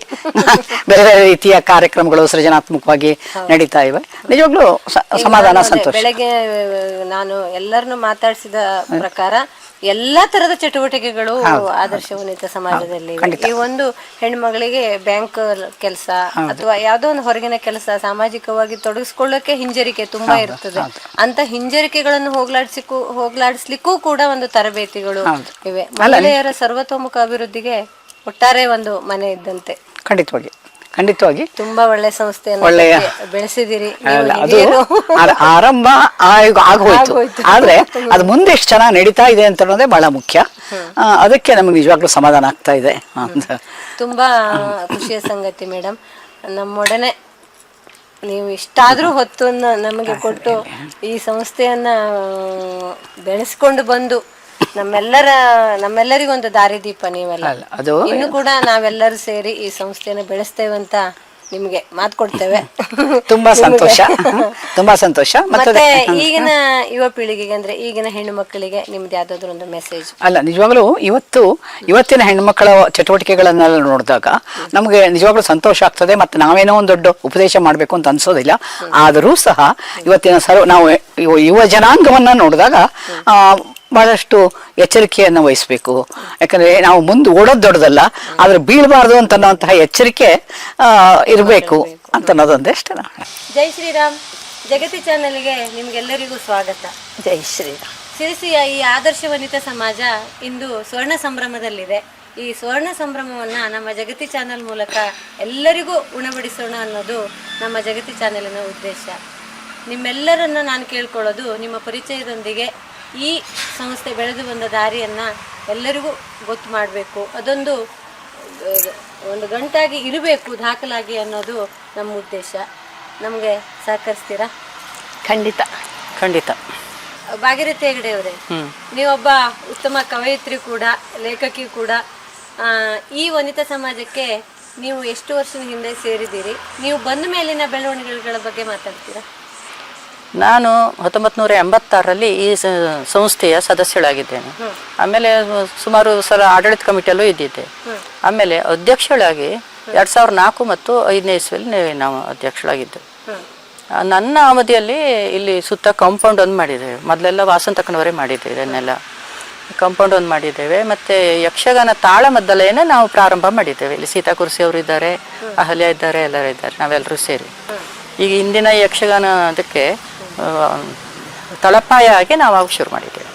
ಬೇರೆ ಬೇರೆ ರೀತಿಯ ಕಾರ್ಯಕ್ರಮಗಳು ಸೃಜನಾತ್ಮಕವಾಗಿ ನಡೀತಾ ಇವೆ. ನಿಜವಾಗ್ಲೂ ಸಮಾಧಾನ, ಸಂತೋಷ. ಬೆಳಗ್ಗೆ ನಾನು ಎಲ್ಲರನ್ನು ಮಾತಾಡಿಸಿದ ಪ್ರಕಾರ ಎಲ್ಲಾ ತರದ ಚಟುವಟಿಕೆಗಳು ಆದರ್ಶ ವನಿತ ಸಮಾಜದಲ್ಲಿ. ಈ ಒಂದು ಹೆಣ್ಮಗಳಿಗೆ ಬ್ಯಾಂಕ್ ಕೆಲಸ ಅಥವಾ ಯಾವ್ದೋ ಒಂದು ಹೊರಗಿನ ಕೆಲಸ ಸಾಮಾಜಿಕವಾಗಿ ತೊಡಗಿಸ್ಕೊಳ್ಳಕ್ಕೆ ಹಿಂಜರಿಕೆ ತುಂಬಾ ಇರ್ತದೆ. ಅಂತ ಹಿಂಜರಿಕೆಗಳನ್ನು ಹೋಗ್ಲಾಡಿಸ್ಲಿಕ್ಕೂ ಕೂಡ ಒಂದು ತರಬೇತಿಗಳು ಇವೆ. ಮಹಿಳೆಯರ ಸರ್ವತೋಮುಖ ಅಭಿವೃದ್ಧಿಗೆ ಒಟ್ಟಾರೆ ಒಂದು ಮನೆ ಇದ್ದಂತೆ. ಖಂಡಿತವಾಗಿ ತುಂಬಾ ಒಳ್ಳೆ ಸಂಸ್ಥೆಯನ್ನು ಬೆಳೆಸಿದಿರಿ. ಅದು ಆರಂಭ ಆಗೋಯ್ತು, ಆದ್ರೆ ಅದು ಮುಂದೆ ಎಷ್ಟು ಚೆನ್ನಾಗಿ ನಡೀತಾ ಇದೆ ಅಂತ ಅನ್ನೋದೇ ಬಹಳ ಮುಖ್ಯ. ಅದಕ್ಕೆ ನಮಗೆ ನಿಜವಾಗ್ಲೂ ಸಮಾಧಾನ ಆಗ್ತಾ ಇದೆ. ತುಂಬಾ ಖುಷಿಯ ಸಂಗತಿ ಮೇಡಮ್. ನಮ್ಮೊಡನೆ ನೀವು ಇಷ್ಟಾದ್ರೂ ಹೊತ್ತನ್ನು ನಮಗೆ ಕೊಟ್ಟು ಈ ಸಂಸ್ಥೆಯನ್ನ ಬೆಳೆಸ್ಕೊಂಡು ಬಂದು ನಮ್ಮೆಲ್ಲರಿಗೊಂದು ದಾರಿದೀಪ ನೀವೆಲ್ಲ. ಇನ್ನು ಕೂಡ ನಾವೆಲ್ಲರೂ ಸೇರಿ ಈ ಸಂಸ್ಥೆಯನ್ನು ಬೆಳೆಸ್ತೇವೆ ಅಂತ ನಿಮ್ಗೆ ಮಾತು ಕೊಡ್ತೇವೆ. ತುಂಬಾ ಸಂತೋಷ, ತುಂಬಾ ಸಂತೋಷ. ಮತ್ತೆ ಈಗಿನ ಯುವ ಪೀಳಿಗೆಗೆ ಅಂದ್ರೆ ಈಗಿನ ಹೆಣ್ಣು ಮಕ್ಕಳಿಗೆ ನಿಮ್ದು ಯಾವ್ದಾದ್ರು ಒಂದು ಮೆಸೇಜ್? ಅಲ್ಲ, ನಿಜವಾಗ್ಲೂ ಇವತ್ತಿನ ಹೆಣ್ಮಕ್ಕಳ ಚಟುವಟಿಕೆಗಳನ್ನೆಲ್ಲ ನೋಡಿದಾಗ ನಮಗೆ ನಿಜವಾಗ್ಲೂ ಸಂತೋಷ ಆಗ್ತದೆ. ಮತ್ತೆ ನಾವೇನೋ ಒಂದು ದೊಡ್ಡ ಉಪದೇಶ ಮಾಡಬೇಕು ಅಂತ ಅನ್ಸೋದಿಲ್ಲ. ಆದರೂ ಸಹ ಇವತ್ತಿನ ನಾವು ಯುವ ಜನಾಂಗವನ್ನ ನೋಡಿದಾಗ ಬಹಳಷ್ಟು ಎಚ್ಚರಿಕೆಯನ್ನು ವಹಿಸಬೇಕು. ಯಾಕಂದ್ರೆ ನಾವು ಮುಂದೆ ಓಡೋದು ದೊಡ್ಡದಲ್ಲ, ಆದ್ರೆ ಬೀಳಬಾರ್ದು ಅಂತನ್ನುವಂತಹ ಎಚ್ಚರಿಕೆ ಇರಬೇಕು ಅಂತ ಅನ್ನೋದೊಂದೇ ಅಷ್ಟೇ. ಜೈ ಶ್ರೀರಾಮ್. ಜಗತಿ ಚಾನೆಲ್ಗೆ ನಿಮ್ಗೆಲ್ಲರಿಗೂ ಸ್ವಾಗತ. ಜೈ ಶ್ರೀರಾಮ್. ಸಿರಿಸಿಯ ಈ ಆದರ್ಶ ವನಿತಾ ಸಮಾಜ ಇಂದು ಸ್ವರ್ಣ ಸಂಭ್ರಮದಲ್ಲಿದೆ. ಈ ಸ್ವರ್ಣ ಸಂಭ್ರಮವನ್ನು ನಮ್ಮ ಜಗತಿ ಚಾನೆಲ್ ಮೂಲಕ ಎಲ್ಲರಿಗೂ ಉಣಬಡಿಸೋಣ ಅನ್ನೋದು ನಮ್ಮ ಜಗತಿ ಚಾನೆಲಿನ ಉದ್ದೇಶ. ನಿಮ್ಮೆಲ್ಲರನ್ನ ನಾನು ಕೇಳ್ಕೊಳ್ಳೋದು, ನಿಮ್ಮ ಪರಿಚಯದೊಂದಿಗೆ ಈ ಸಂಸ್ಥೆ ಬೆಳೆದು ಬಂದ ದಾರಿಯನ್ನು ಎಲ್ಲರಿಗೂ ಗೊತ್ತು ಮಾಡಬೇಕು, ಅದೊಂದು ಗಂಟಾಗಿ ಇರಬೇಕು ದಾಖಲಾಗಿ ಅನ್ನೋದು ನಮ್ಮ ಉದ್ದೇಶ. ನಮಗೆ ಸಹಕರಿಸ್ತೀರಾ? ಖಂಡಿತ ಖಂಡಿತ. ಭಾಗೀರಥಿ ಹೆಗಡೆ ಅವರೇ, ನೀವೊಬ್ಬ ಉತ್ತಮ ಕವಯಿತ್ರಿ ಕೂಡ, ಲೇಖಕಿ ಕೂಡ. ಈ ವನಿತಾ ಸಮಾಜಕ್ಕೆ ನೀವು ಎಷ್ಟು ವರ್ಷದ ಹಿಂದೆ ಸೇರಿದ್ದೀರಿ? ನೀವು ಬಂದ ಮೇಲಿನ ಬೆಳವಣಿಗೆಗಳ ಬಗ್ಗೆ ಮಾತಾಡ್ತೀರಾ? ನಾನು 1986ರಲ್ಲಿ ಈ ಸಂಸ್ಥೆಯ ಸದಸ್ಯಳಾಗಿದ್ದೇನೆ. ಆಮೇಲೆ ಸುಮಾರು ಸಲ ಆಡಳಿತ ಕಮಿಟಿಯಲ್ಲೂ ಇದ್ದಿದ್ದೆ. ಆಮೇಲೆ ಅಧ್ಯಕ್ಷಳಾಗಿ 2004 ಮತ್ತು 5ನೇ ಇಸ್ವಿಯಲ್ಲಿ ನಾವು ಅಧ್ಯಕ್ಷಳಾಗಿದ್ದೆ. ನನ್ನ ಅವಧಿಯಲ್ಲಿ ಇಲ್ಲಿ ಸುತ್ತ ಕಾಂಪೌಂಡ್ ಒಂದು ಮಾಡಿದ್ದೇವೆ. ಮೊದಲೆಲ್ಲ ವಾಸಂತಕ್ಕನವರೇ ಮಾಡಿದ್ದೇವೆ, ಇದನ್ನೆಲ್ಲ ಕಾಂಪೌಂಡ್ ಒಂದು ಮಾಡಿದ್ದೇವೆ. ಮತ್ತು ಯಕ್ಷಗಾನ ತಾಳಮದ್ದಲೆಯನ್ನು ನಾವು ಪ್ರಾರಂಭ ಮಾಡಿದ್ದೇವೆ. ಇಲ್ಲಿ ಸೀತಾ ಕುರ್ಸಿ ಅವರು ಇದ್ದಾರೆ, ಅಹಲ್ಯ ಇದ್ದಾರೆ, ಎಲ್ಲರೂ ಇದ್ದಾರೆ, ನಾವೆಲ್ಲರೂ ಸೇರಿ. ಈಗ ಇಂದಿನ ಯಕ್ಷಗಾನ ಅದಕ್ಕೆ ತಳಪಾಯ ಆಗಿ ನಾವು ಅವಾಗ ಶುರು ಮಾಡಿದ್ದೇವೆ.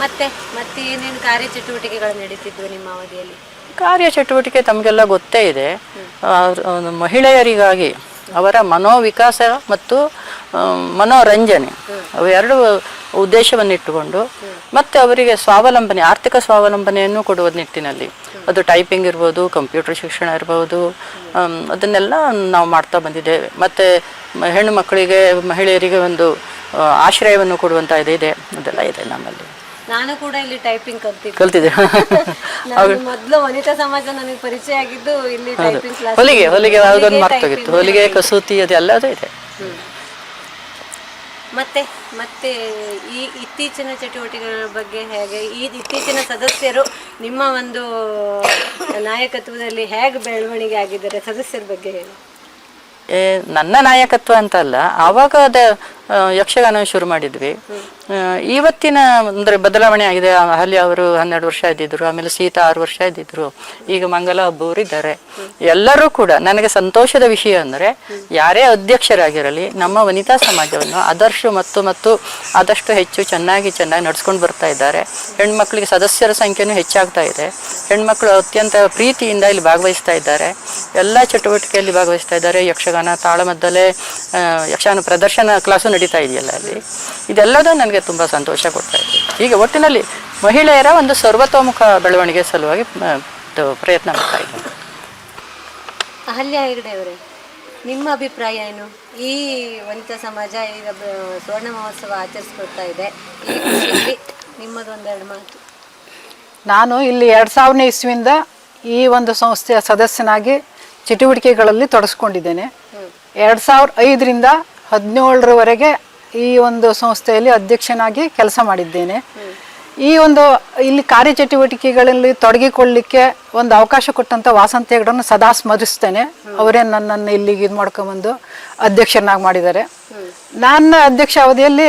ಮತ್ತೆ ಮತ್ತೆ ಏನೇನು ಕಾರ್ಯಚಟುವಟಿಕೆಗಳು ನಡೀತಿದ್ವು ನಿಮ್ಮ ಅವಧಿಯಲ್ಲಿ? ಕಾರ್ಯಚಟುವಟಿಕೆ ತಮಗೆಲ್ಲ ಗೊತ್ತೇ ಇದೆ. ಮಹಿಳೆಯರಿಗಾಗಿ ಅವರ ಮನೋವಿಕಾಸ ಮತ್ತು ಮನೋರಂಜನೆ ಅವೆರಡು ಉದ್ದೇಶವನ್ನಿಟ್ಟುಕೊಂಡು ಮತ್ತೆ ಅವರಿಗೆ ಸ್ವಾವಲಂಬನೆ, ಆರ್ಥಿಕ ಸ್ವಾವಲಂಬನೆಯನ್ನು ಕೊಡುವ ನಿಟ್ಟಿನಲ್ಲಿ ಅದು ಟೈಪಿಂಗ್ ಇರ್ಬೋದು, ಕಂಪ್ಯೂಟರ್ ಶಿಕ್ಷಣ ಇರ್ಬೋದು, ಅದನ್ನೆಲ್ಲ ನಾವು ಮಾಡ್ತಾ ಬಂದಿದ್ದೇವೆ. ಮತ್ತು ಹೆಣ್ಣು ಮಕ್ಕಳಿಗೆ, ಮಹಿಳೆಯರಿಗೆ ಒಂದು ಆಶ್ರಯವನ್ನು ಕೊಡುವಂಥ ಇದೆ, ಅದೆಲ್ಲ ಇದೆ ನಮ್ಮಲ್ಲಿ. ನಾನು ಕೂಡ ಇಲ್ಲಿ ಟೈಪಿಂಗ್ ಕಲ್ತಿದ್ದೆ. ಮೊದಲು ವನಿತಾ ಸಮಾಜ ನನಗೆ ಪರಿಚಯ ಆಗಿದ್ದು ಇಲ್ಲಿ ಟೈಪಿಂಗ್ ಕ್ಲಾಸ್. ಹೊಲಿಗೆ ಅದೊಂದು ಮರ್ತೋಗಿತ್ತು. ಹೊಲಿಗೆ, ಕಸೂತಿ ಅದೆಲ್ಲದೂ ಇದೆ. ಮತ್ತೆ ಈ ಇತ್ತೀಚಿನ ಚಟುವಟಿಕೆಗಳ ಬಗ್ಗೆ ಹೇಗೆ, ಈ ಇತ್ತೀಚಿನ ಸದಸ್ಯರು ನಿಮ್ಮ ಒಂದು ನಾಯಕತ್ವದಲ್ಲಿ ಹೇಗೆ ಬೆಳವಣಿಗೆ ಆಗಿದ್ದಾರೆ, ಸದಸ್ಯರ ಬಗ್ಗೆ ಹೇಳಿ. ನನ್ನ ನಾಯಕತ್ವ ಅಂತ ಅಲ್ಲ, ಆವಾಗ ಯಕ್ಷಗಾನ ಶುರು ಮಾಡಿದ್ವಿ. ಇವತ್ತಿನ ಅಂದರೆ ಬದಲಾವಣೆ ಆಗಿದೆ. ಅಲ್ಲಿ ಅವರು 12 ವರ್ಷ ಇದ್ದಿದ್ರು, ಆಮೇಲೆ ಸೀತಾ 6 ವರ್ಷ ಇದ್ದಿದ್ರು, ಈಗ ಮಂಗಲ ಹಬ್ಬವರು ಇದ್ದಾರೆ. ಎಲ್ಲರೂ ಕೂಡ ನನಗೆ ಸಂತೋಷದ ವಿಷಯ ಅಂದರೆ, ಯಾರೇ ಅಧ್ಯಕ್ಷರಾಗಿರಲಿ ನಮ್ಮ ವನಿತಾ ಸಮಾಜವನ್ನು ಆದರ್ಶ ಮತ್ತು ಆದಷ್ಟು ಹೆಚ್ಚು ಚೆನ್ನಾಗಿ ನಡ್ಸ್ಕೊಂಡು ಬರ್ತಾ ಇದ್ದಾರೆ. ಹೆಣ್ಮಕ್ಳಿಗೆ ಸದಸ್ಯರ ಸಂಖ್ಯೆನೂ ಹೆಚ್ಚಾಗ್ತಾ ಇದೆ. ಹೆಣ್ಮಕ್ಳು ಅತ್ಯಂತ ಪ್ರೀತಿಯಿಂದ ಇಲ್ಲಿ ಭಾಗವಹಿಸ್ತಾ ಇದ್ದಾರೆ. ಎಲ್ಲ ಚಟುವಟಿಕೆಯಲ್ಲಿ ಭಾಗವಹಿಸ್ತಾ ಇದ್ದಾರೆ. ಯಕ್ಷಗಾನ ತಾಳಮದ್ದಲೆ, ಯಕ್ಷಗಾನ ಪ್ರದರ್ಶನ ಕ್ಲಾಸು ನಡೀತಾ ಇದೆಯಲ್ಲ ಅಲ್ಲಿ, ಇದೆಲ್ಲದೂ ನನಗೆ ತುಂಬ ಸಂತೋಷ ಕೊಡ್ತಾ ಇದೆ. ಹೀಗೆ ಒಟ್ಟಿನಲ್ಲಿ ಮಹಿಳೆಯರ ಒಂದು ಸರ್ವತೋಮುಖ ಬೆಳವಣಿಗೆ ಸಲುವಾಗಿ ಪ್ರಯತ್ನ ಮಾಡ್ತಾ ಇದ್ದಾರೆ. ಅಹಲ್ಯ ಹೆಗಡೆ ಅವರೇ, ನಿಮ್ಮ ಅಭಿಪ್ರಾಯ ಏನು? ಈ ವನಿತಾ ಸಮಾಜ ಈಗ ಸ್ವರ್ಣ ಮಹೋತ್ಸವ ಆಚರಿಸ್ಕೊಳ್ತಾ ಇದೆ, ಈ ವಿಷಯದಲ್ಲಿ ನಿಮ್ಮದೊಂದೆರಡು ಮಾತು. ನಾನು ಇಲ್ಲಿ 2000ನೇ ಇಸ್ವಿಯಿಂದ ಈ ಒಂದು ಸಂಸ್ಥೆಯ ಸದಸ್ಯನಾಗಿ ಚಟುವಟಿಕೆಗಳಲ್ಲಿ ತೊಡಗಿಸ್ಕೊಂಡಿದ್ದೇನೆ. 2005ರಿಂದ 2017ರವರೆಗೆ ಈ ಒಂದು ಸಂಸ್ಥೆಯಲ್ಲಿ ಅಧ್ಯಕ್ಷನಾಗಿ ಕೆಲಸ ಮಾಡಿದ್ದೇನೆ. ಈ ಒಂದು ಇಲ್ಲಿ ಕಾರ್ಯಚಟುವಟಿಕೆಗಳಲ್ಲಿ ತೊಡಗಿಕೊಳ್ಳಿಕ್ಕೆ ಒಂದು ಅವಕಾಶ ಕೊಟ್ಟಂಥ ವಾಸಂತ ಹೆಗಡೆಯನ್ನು ಸದಾ ಸ್ಮರಿಸ್ತೇನೆ. ಅವರೇ ನನ್ನನ್ನು ಇಲ್ಲಿಗೆ ಇದು ಮಾಡ್ಕೊಂಬಂದು ಅಧ್ಯಕ್ಷನಾಗಿ ಮಾಡಿದ್ದಾರೆ. ನನ್ನ ಅಧ್ಯಕ್ಷ ಅವಧಿಯಲ್ಲಿ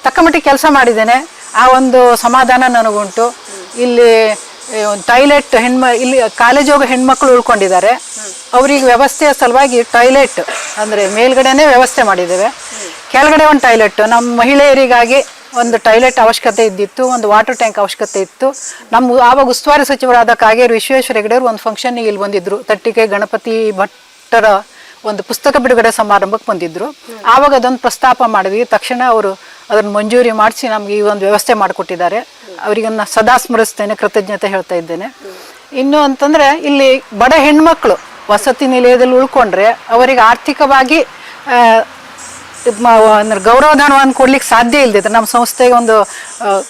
ತಕ್ಕಮಟ್ಟಿಗೆ ಕೆಲಸ ಮಾಡಿದ್ದೇನೆ. ಆ ಒಂದು ಸಮಾಧಾನ ನನಗುಂಟು. ಇಲ್ಲಿ ಟಾಯ್ಲೆಟ್ ಇಲ್ಲಿ ಕಾಲೇಜ್ ಹೋಗೋ ಹೆಣ್ಮಕ್ಳು ಉಳ್ಕೊಂಡಿದ್ದಾರೆ. ಅವರಿಗೆ ವ್ಯವಸ್ಥೆಯ ಸಲುವಾಗಿ ಟಾಯ್ಲೆಟ್ ಅಂದರೆ ಮೇಲ್ಗಡೆನೇ ವ್ಯವಸ್ಥೆ ಮಾಡಿದ್ದೇವೆ, ಕೆಳಗಡೆ ಒಂದು ಟಾಯ್ಲೆಟ್. ನಮ್ಮ ಮಹಿಳೆಯರಿಗಾಗಿ ಒಂದು ಟಾಯ್ಲೆಟ್ ಅವಶ್ಯಕತೆ ಇದ್ದಿತ್ತು, ಒಂದು ವಾಟರ್ ಟ್ಯಾಂಕ್ ಅವಶ್ಯಕತೆ ಇತ್ತು. ನಮ್ಮ ಆವಾಗ ಉಸ್ತುವಾರಿ ಸಚಿವರಾದ ಕಾಗೇರಿ ವಿಶ್ವೇಶ್ವರ ಹೆಗಡೆಯವರು ಒಂದು ಫಂಕ್ಷನ್ಗೆ ಇಲ್ಲಿ ಬಂದಿದ್ರು. ತಟ್ಟಿಗೆ ಗಣಪತಿ ಭಟ್ಟರ ಒಂದು ಪುಸ್ತಕ ಬಿಡುಗಡೆ ಸಮಾರಂಭಕ್ಕೆ ಬಂದಿದ್ರು. ಆವಾಗ ಅದೊಂದು ಪ್ರಸ್ತಾಪ ಮಾಡಿದ್ವಿ. ತಕ್ಷಣ ಅವರು ಅದನ್ನು ಮಂಜೂರಿ ಮಾಡಿಸಿ ನಮ್ಗೆ ಈ ಒಂದು ವ್ಯವಸ್ಥೆ ಮಾಡಿಕೊಟ್ಟಿದ್ದಾರೆ. ಅವರಿಗನ್ನ ಸದಾ ಸ್ಮರಿಸ್ತೇನೆ, ಕೃತಜ್ಞತೆ ಹೇಳ್ತಾ ಇದ್ದೇನೆ. ಇನ್ನು ಅಂತಂದರೆ ಇಲ್ಲಿ ಬಡ ಹೆಣ್ಮಕ್ಳು ವಸತಿ ನಿಲಯದಲ್ಲಿ ಉಳ್ಕೊಂಡ್ರೆ ಅವರಿಗೆ ಆರ್ಥಿಕವಾಗಿ ಅಂದ್ರೆ ಗೌರವಧನವನ್ನು ಕೊಡ್ಲಿಕ್ಕೆ ಸಾಧ್ಯ ಇಲ್ದಿದ್ರೆ ನಮ್ಮ ಸಂಸ್ಥೆಗೆ ಒಂದು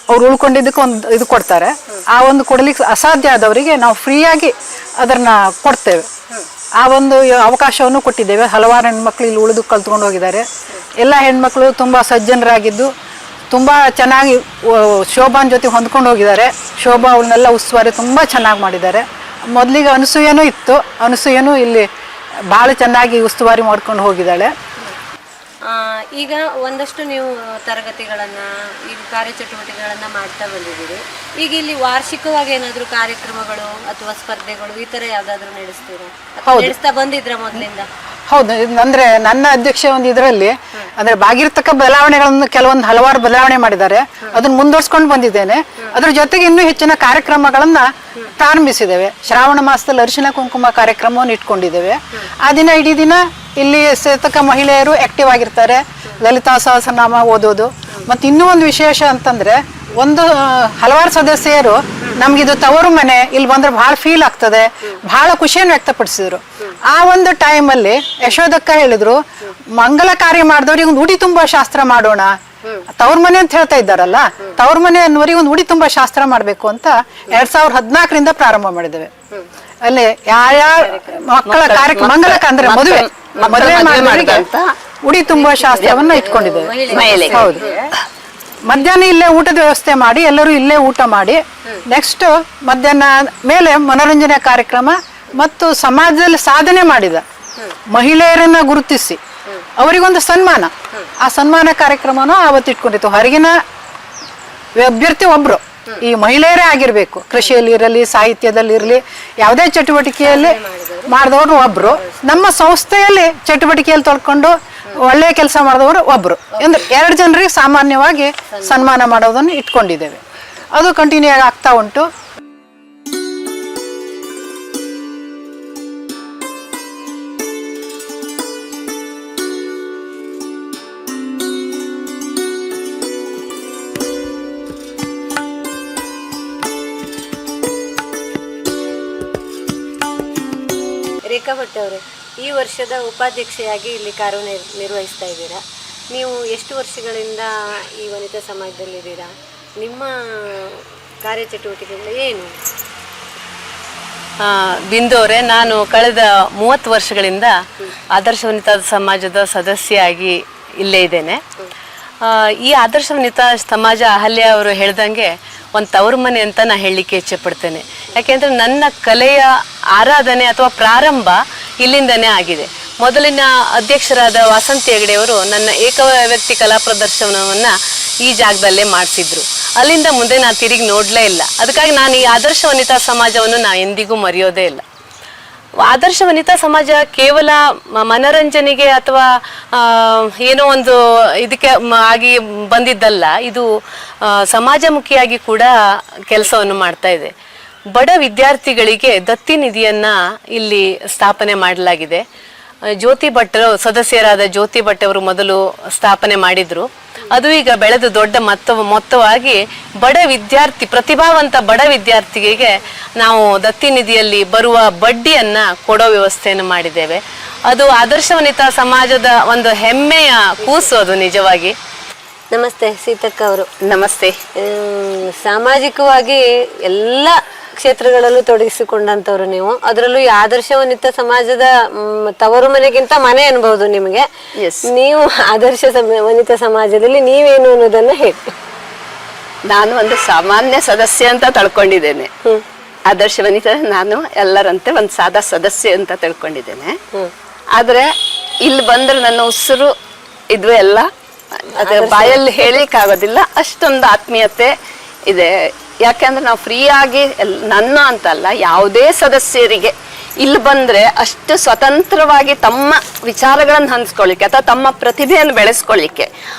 ಅವ್ರು ಉಳ್ಕೊಂಡಿದ್ದಕ್ಕೆ ಒಂದು ಇದು ಕೊಡ್ತಾರೆ. ಆ ಒಂದು ಕೊಡ್ಲಿಕ್ಕೆ ಅಸಾಧ್ಯ ಆದವರಿಗೆ ನಾವು ಫ್ರೀಯಾಗಿ ಅದನ್ನ ಕೊಡ್ತೇವೆ. ಆ ಒಂದು ಅವಕಾಶವನ್ನು ಕೊಟ್ಟಿದ್ದೇವೆ. ಹಲವಾರು ಹೆಣ್ಮಕ್ಳು ಇಲ್ಲಿ ಉಳಿದು ಕಲ್ತ್ಕೊಂಡು ಹೋಗಿದ್ದಾರೆ. ಎಲ್ಲ ಹೆಣ್ಮಕ್ಳು ತುಂಬ ಸಜ್ಜನರಾಗಿದ್ದು ತುಂಬ ಚೆನ್ನಾಗಿ ಶೋಭಾನ್ ಜೊತೆ ಹೊಂದ್ಕೊಂಡು ಹೋಗಿದ್ದಾರೆ. ಶೋಭಾ ಅವಳನ್ನೆಲ್ಲ ಉಸ್ತುವಾರಿ ತುಂಬ ಚೆನ್ನಾಗಿ ಮಾಡಿದ್ದಾರೆ. ಮೊದಲಿಗೆ ಅನಸೂಯನೂ ಇತ್ತು, ಅನಸೂಯನೂ ಇಲ್ಲಿ ಭಾಳ ಚೆನ್ನಾಗಿ ಉಸ್ತುವಾರಿ ಮಾಡ್ಕೊಂಡು ಹೋಗಿದ್ದಾಳೆ. ಈಗ ಒಂದಷ್ಟು ನೀವು ತರಗತಿಗಳನ್ನ ಈಗ ಕಾರ್ಯಚಟುವಟಿಕೆಗಳನ್ನ ಮಾಡ್ತಾ ಬಂದಿದ್ದೀರಿ. ಈಗ ಇಲ್ಲಿ ವಾರ್ಷಿಕವಾಗಿ ಏನಾದರೂ ಕಾರ್ಯಕ್ರಮಗಳು ಅಥವಾ ಸ್ಪರ್ಧೆಗಳು ಈ ತರ ಯಾವ್ದಾದ್ರು ನಡೆಸ್ತೀರಾ? ನಡೆಸ್ತಾ ಬಂದಿದ್ರ ಮೊದಲಿಂದ? ಹೌದು, ಅಂದ್ರೆ ನನ್ನ ಅಧ್ಯಕ್ಷ ಒಂದು ಇದರಲ್ಲಿ ಅಂದ್ರೆ ಬಾಗಿರ್ತಕ್ಕ ಬದಲಾವಣೆಗಳನ್ನು ಕೆಲವೊಂದು ಹಲವಾರು ಬದಲಾವಣೆ ಮಾಡಿದ್ದಾರೆ. ಅದನ್ನ ಮುಂದುವರ್ಸ್ಕೊಂಡು ಬಂದಿದ್ದೇನೆ. ಅದ್ರ ಜೊತೆಗೆ ಇನ್ನೂ ಹೆಚ್ಚಿನ ಕಾರ್ಯಕ್ರಮಗಳನ್ನ ಪ್ರಾರಂಭಿಸಿದ್ದೇವೆ. ಶ್ರಾವಣ ಮಾಸದಲ್ಲಿ ಅರಿಶಿನ ಕುಂಕುಮ ಕಾರ್ಯಕ್ರಮವನ್ನು ಇಟ್ಕೊಂಡಿದ್ದೇವೆ. ಆ ದಿನ ಇಡೀ ದಿನ ಇಲ್ಲಿ ಸೇತಕ ಮಹಿಳೆಯರು ಆಕ್ಟಿವ್ ಆಗಿರ್ತಾರೆ. ಲಲಿತಾ ಸಹಸ್ರನಾಮ ಓದೋದು. ಮತ್ತು ಇನ್ನೂ ಒಂದು ವಿಶೇಷ ಅಂತಂದ್ರೆ ಒಂದು ಹಲವಾರು ಸದಸ್ಯರು ನಮ್ಗಿದು ತವರು ಮನೆ, ಇಲ್ಲಿ ಬಂದ್ರೆ ಬಹಳ ಫೀಲ್ ಆಗ್ತದೆ, ಬಹಳ ಖುಷಿಯನ್ನು ವ್ಯಕ್ತಪಡಿಸಿದ್ರು. ಆ ಒಂದು ಟೈಮಲ್ಲಿ ಯಶೋದಕ್ಕ ಹೇಳಿದ್ರು, ಮಂಗಲ ಕಾರ್ಯ ಮಾಡಿದವ್ರಿಗೆ ಒಂದು ಉಡಿ ತುಂಬಾ ಶಾಸ್ತ್ರ ಮಾಡೋಣ. ತವ್ರ ಮನೆ ಅಂತ ಹೇಳ್ತಾ ಇದ್ದಾರಲ್ಲ, ತವ್ರ ಮನೆ ಅನ್ನೋರಿಗೆ ಒಂದು ಉಡಿ ತುಂಬಾ ಶಾಸ್ತ್ರ ಮಾಡ್ಬೇಕು ಅಂತ 2014ರಿಂದ ಪ್ರಾರಂಭ ಮಾಡಿದ್ದೇವೆ. ಅಲ್ಲಿ ಯಾರ್ಯಾರ ಮಕ್ಕಳ ಕಾರ್ಯಕ್ರಮ ಮಂಗಲ ಅಂದ್ರೆ ಮದುವೆ ಮಾಡಿದವರಿಗೆ ಉಡಿ ತುಂಬಾ ಶಾಸ್ತ್ರವನ್ನ ಇಟ್ಕೊಂಡಿದ್ದೇವೆ. ಹೌದು, ಮಧ್ಯಾಹ್ನ ಇಲ್ಲೇ ಊಟದ ವ್ಯವಸ್ಥೆ ಮಾಡಿ ಎಲ್ಲರೂ ಇಲ್ಲೇ ಊಟ ಮಾಡಿ ನೆಕ್ಸ್ಟ್ ಮಧ್ಯಾಹ್ನ ಮೇಲೆ ಮನೋರಂಜನೆ ಕಾರ್ಯಕ್ರಮ ಮತ್ತು ಸಮಾಜದಲ್ಲಿ ಸಾಧನೆ ಮಾಡಿದ ಮಹಿಳೆಯರನ್ನ ಗುರುತಿಸಿ ಅವರಿಗೊಂದು ಸನ್ಮಾನ, ಆ ಸನ್ಮಾನ ಕಾರ್ಯಕ್ರಮನೂ ಆವತ್ತು ಇಟ್ಕೊಂಡಿತ್ತು. ಹೊರಗಿನ ಅಭ್ಯರ್ಥಿ ಒಬ್ರು, ಈ ಮಹಿಳೆಯರೇ ಆಗಿರ್ಬೇಕು. ಕೃಷಿಯಲ್ಲಿ ಇರಲಿ, ಸಾಹಿತ್ಯದಲ್ಲಿ ಇರಲಿ, ಯಾವುದೇ ಚಟುವಟಿಕೆಯಲ್ಲಿ ಮಾಡಿದವರು ಒಬ್ರು. ನಮ್ಮ ಸಂಸ್ಥೆಯಲ್ಲಿ ಚಟುವಟಿಕೆಯಲ್ಲಿ ತೊಳ್ಕೊಂಡು ಒಳ್ಳೆ ಕೆಲಸ ಮಾಡಿದವರು ಒಬ್ರು. ಅಂದ್ರೆ 2 ಜನರಿಗೆ ಸಾಮಾನ್ಯವಾಗಿ ಸನ್ಮಾನ ಮಾಡೋದನ್ನು ಇಟ್ಕೊಂಡಿದ್ದೇವೆ. ಅದು ಕಂಟಿನ್ಯೂ ಆಗ್ತಾ ಉಂಟು. ರೇಖಾ ಭಟ್ ಅವರೇ, ಈ ವರ್ಷದ ಉಪಾಧ್ಯಕ್ಷೆಯಾಗಿ ಇಲ್ಲಿ ಕಾರ್ಯನಿರ್ವಹಿಸ್ತಾ ಇದ್ದೀರಾ. ನೀವು ಎಷ್ಟು ವರ್ಷಗಳಿಂದ ಈ ವನಿತಾ ಸಮಾಜದಲ್ಲಿದ್ದೀರಾ? ನಿಮ್ಮ ಕಾರ್ಯಚಟುವಟಿಕೆಗಳು ಏನು? ಬಿಂದು ಅವರೇ, ನಾನು ಕಳೆದ 30 ವರ್ಷಗಳಿಂದ ಆದರ್ಶ ವನಿತಾ ಸಮಾಜದ ಸದಸ್ಯೆಯಾಗಿ ಇಲ್ಲೇ ಇದ್ದೇನೆ. ಈ ಆದರ್ಶ ವನಿತಾ ಸಮಾಜ ಅಹಲ್ಯ ಅವರು ಹೇಳ್ದಂಗೆ ಒಂದು ತವರು ಮನೆ ಅಂತ ನಾನು ಹೇಳಲಿಕ್ಕೆ ಇಚ್ಛೆ ಪಡ್ತೇನೆ. ಯಾಕೆಂದರೆ ನನ್ನ ಕಲೆಯ ಆರಾಧನೆ ಅಥವಾ ಪ್ರಾರಂಭ ಇಲ್ಲಿಂದನೇ ಆಗಿದೆ. ಮೊದಲಿನ ಅಧ್ಯಕ್ಷರಾದ ವಾಸಂತಿ ಹೆಗಡೆಯವರು ನನ್ನ ಏಕವ್ಯಕ್ತಿ ಕಲಾ ಪ್ರದರ್ಶನವನ್ನು ಈ ಜಾಗದಲ್ಲೇ ಮಾಡಿಸಿದ್ರು. ಅಲ್ಲಿಂದ ಮುಂದೆ ನಾನು ತಿರುಗಿ ನೋಡಲೇ ಇಲ್ಲ. ಅದಕ್ಕಾಗಿ ನಾನು ಈ ಆದರ್ಶ ವನಿತಾ ಸಮಾಜವನ್ನು ನಾನು ಎಂದಿಗೂ ಮರೆಯೋದೇ ಇಲ್ಲ. ಆದರ್ಶ ವನಿತಾ ಸಮಾಜ ಕೇವಲ ಮನರಂಜನೆಗೆ ಅಥವಾ ಏನೋ ಒಂದು ಇದಕ್ಕೆ ಆಗಿ ಬಂದಿದ್ದಲ್ಲ, ಇದು ಸಮಾಜಮುಖಿಯಾಗಿ ಕೂಡ ಕೆಲಸವನ್ನು ಮಾಡ್ತಾ ಇದೆ. ಬಡ ವಿದ್ಯಾರ್ಥಿಗಳಿಗೆ ದತ್ತಿ ನಿಧಿಯನ್ನು ಇಲ್ಲಿ ಸ್ಥಾಪನೆ ಮಾಡಲಾಗಿದೆ. ಜ್ಯೋತಿ ಭಟ್ರು, ಸದಸ್ಯರಾದ ಜ್ಯೋತಿ ಭಟ್ ಅವರು ಮೊದಲು ಸ್ಥಾಪನೆ ಮಾಡಿದ್ರು. ಅದು ಈಗ ಬೆಳೆದು ದೊಡ್ಡ ಮೊತ್ತವಾಗಿ ಬಡ ವಿದ್ಯಾರ್ಥಿ, ಪ್ರತಿಭಾವಂತ ಬಡ ವಿದ್ಯಾರ್ಥಿಗಳಿಗೆ ನಾವು ದತ್ತಿ ನಿಧಿಯಲ್ಲಿ ಬರುವ ಬಡ್ಡಿಯನ್ನ ಕೊಡೋ ವ್ಯವಸ್ಥೆಯನ್ನು ಮಾಡಿದ್ದೇವೆ. ಅದು ಆದರ್ಶ ವನಿತಾ ಸಮಾಜದ ಒಂದು ಹೆಮ್ಮೆಯ ಕೂಸು ಅದು ನಿಜವಾಗಿ. ನಮಸ್ತೆ ಸೀತಕ್ಕ ಅವರು. ನಮಸ್ತೆ. ಸಾಮಾಜಿಕವಾಗಿ ಎಲ್ಲ ಕ್ಷೇತ್ರಗಳಲ್ಲೂ ತೊಡಗಿಸಿಕೊಂಡಂತವ್ರು ನೀವು. ಅದರಲ್ಲೂ ಈ ಆದರ್ಶ ವನಿತಾ ಸಮಾಜದ ತವರು ಮನೆಗಿಂತ ಮನೆ ಅನ್ಬಹುದು ನಿಮಗೆ. ನೀವು ಆದರ್ಶ ವನಿತಾ ಸಮಾಜದಲ್ಲಿ ನೀವೇನು ಅನ್ನೋದನ್ನ ಹೇಳಿ. ನಾನು ಒಂದು ಸಾಮಾನ್ಯ ಸದಸ್ಯ ಅಂತ ತಿಳ್ಕೊಂಡಿದ್ದೇನೆ. ಆದರ್ಶ ವನಿತಾ ನಾನು ಎಲ್ಲರಂತೆ ಒಂದು ಸಾದಾ ಸದಸ್ಯ ಅಂತ ತಿಳ್ಕೊಂಡಿದ್ದೇನೆ. ಆದ್ರೆ ಇಲ್ಲಿ ಬಂದ್ರೆ ನನ್ನ ಉಸಿರು ಇದು ಎಲ್ಲ ಅದೇ ಬಾಯಲ್ಲಿ ಹೇಳಿಕ್ ಆಗೋದಿಲ್ಲ, ಅಷ್ಟೊಂದು ಆತ್ಮೀಯತೆ ಇದೆ. ಯಾಕೆಂದ್ರೆ ನಾವು ಫ್ರೀ ಆಗಿ ನನ್ನ ಅಂತಲ್ಲ, ಯಾವುದೇ ಸದಸ್ಯರಿಗೆ ಇಲ್ಲಿ ಬಂದ್ರೆ ಅಷ್ಟು ಸ್ವತಂತ್ರವಾಗಿ ತಮ್ಮ ವಿಚಾರಗಳನ್ನು ಹಂಚ್ಕೊಳ್ಳಿಕ್ಕೆ ಅಥವಾ ತಮ್ಮ ಪ್ರತಿಭೆಯನ್ನು ಬೆಳೆಸ್ಕೊಳ್ಳಿಕ್ಕೆ,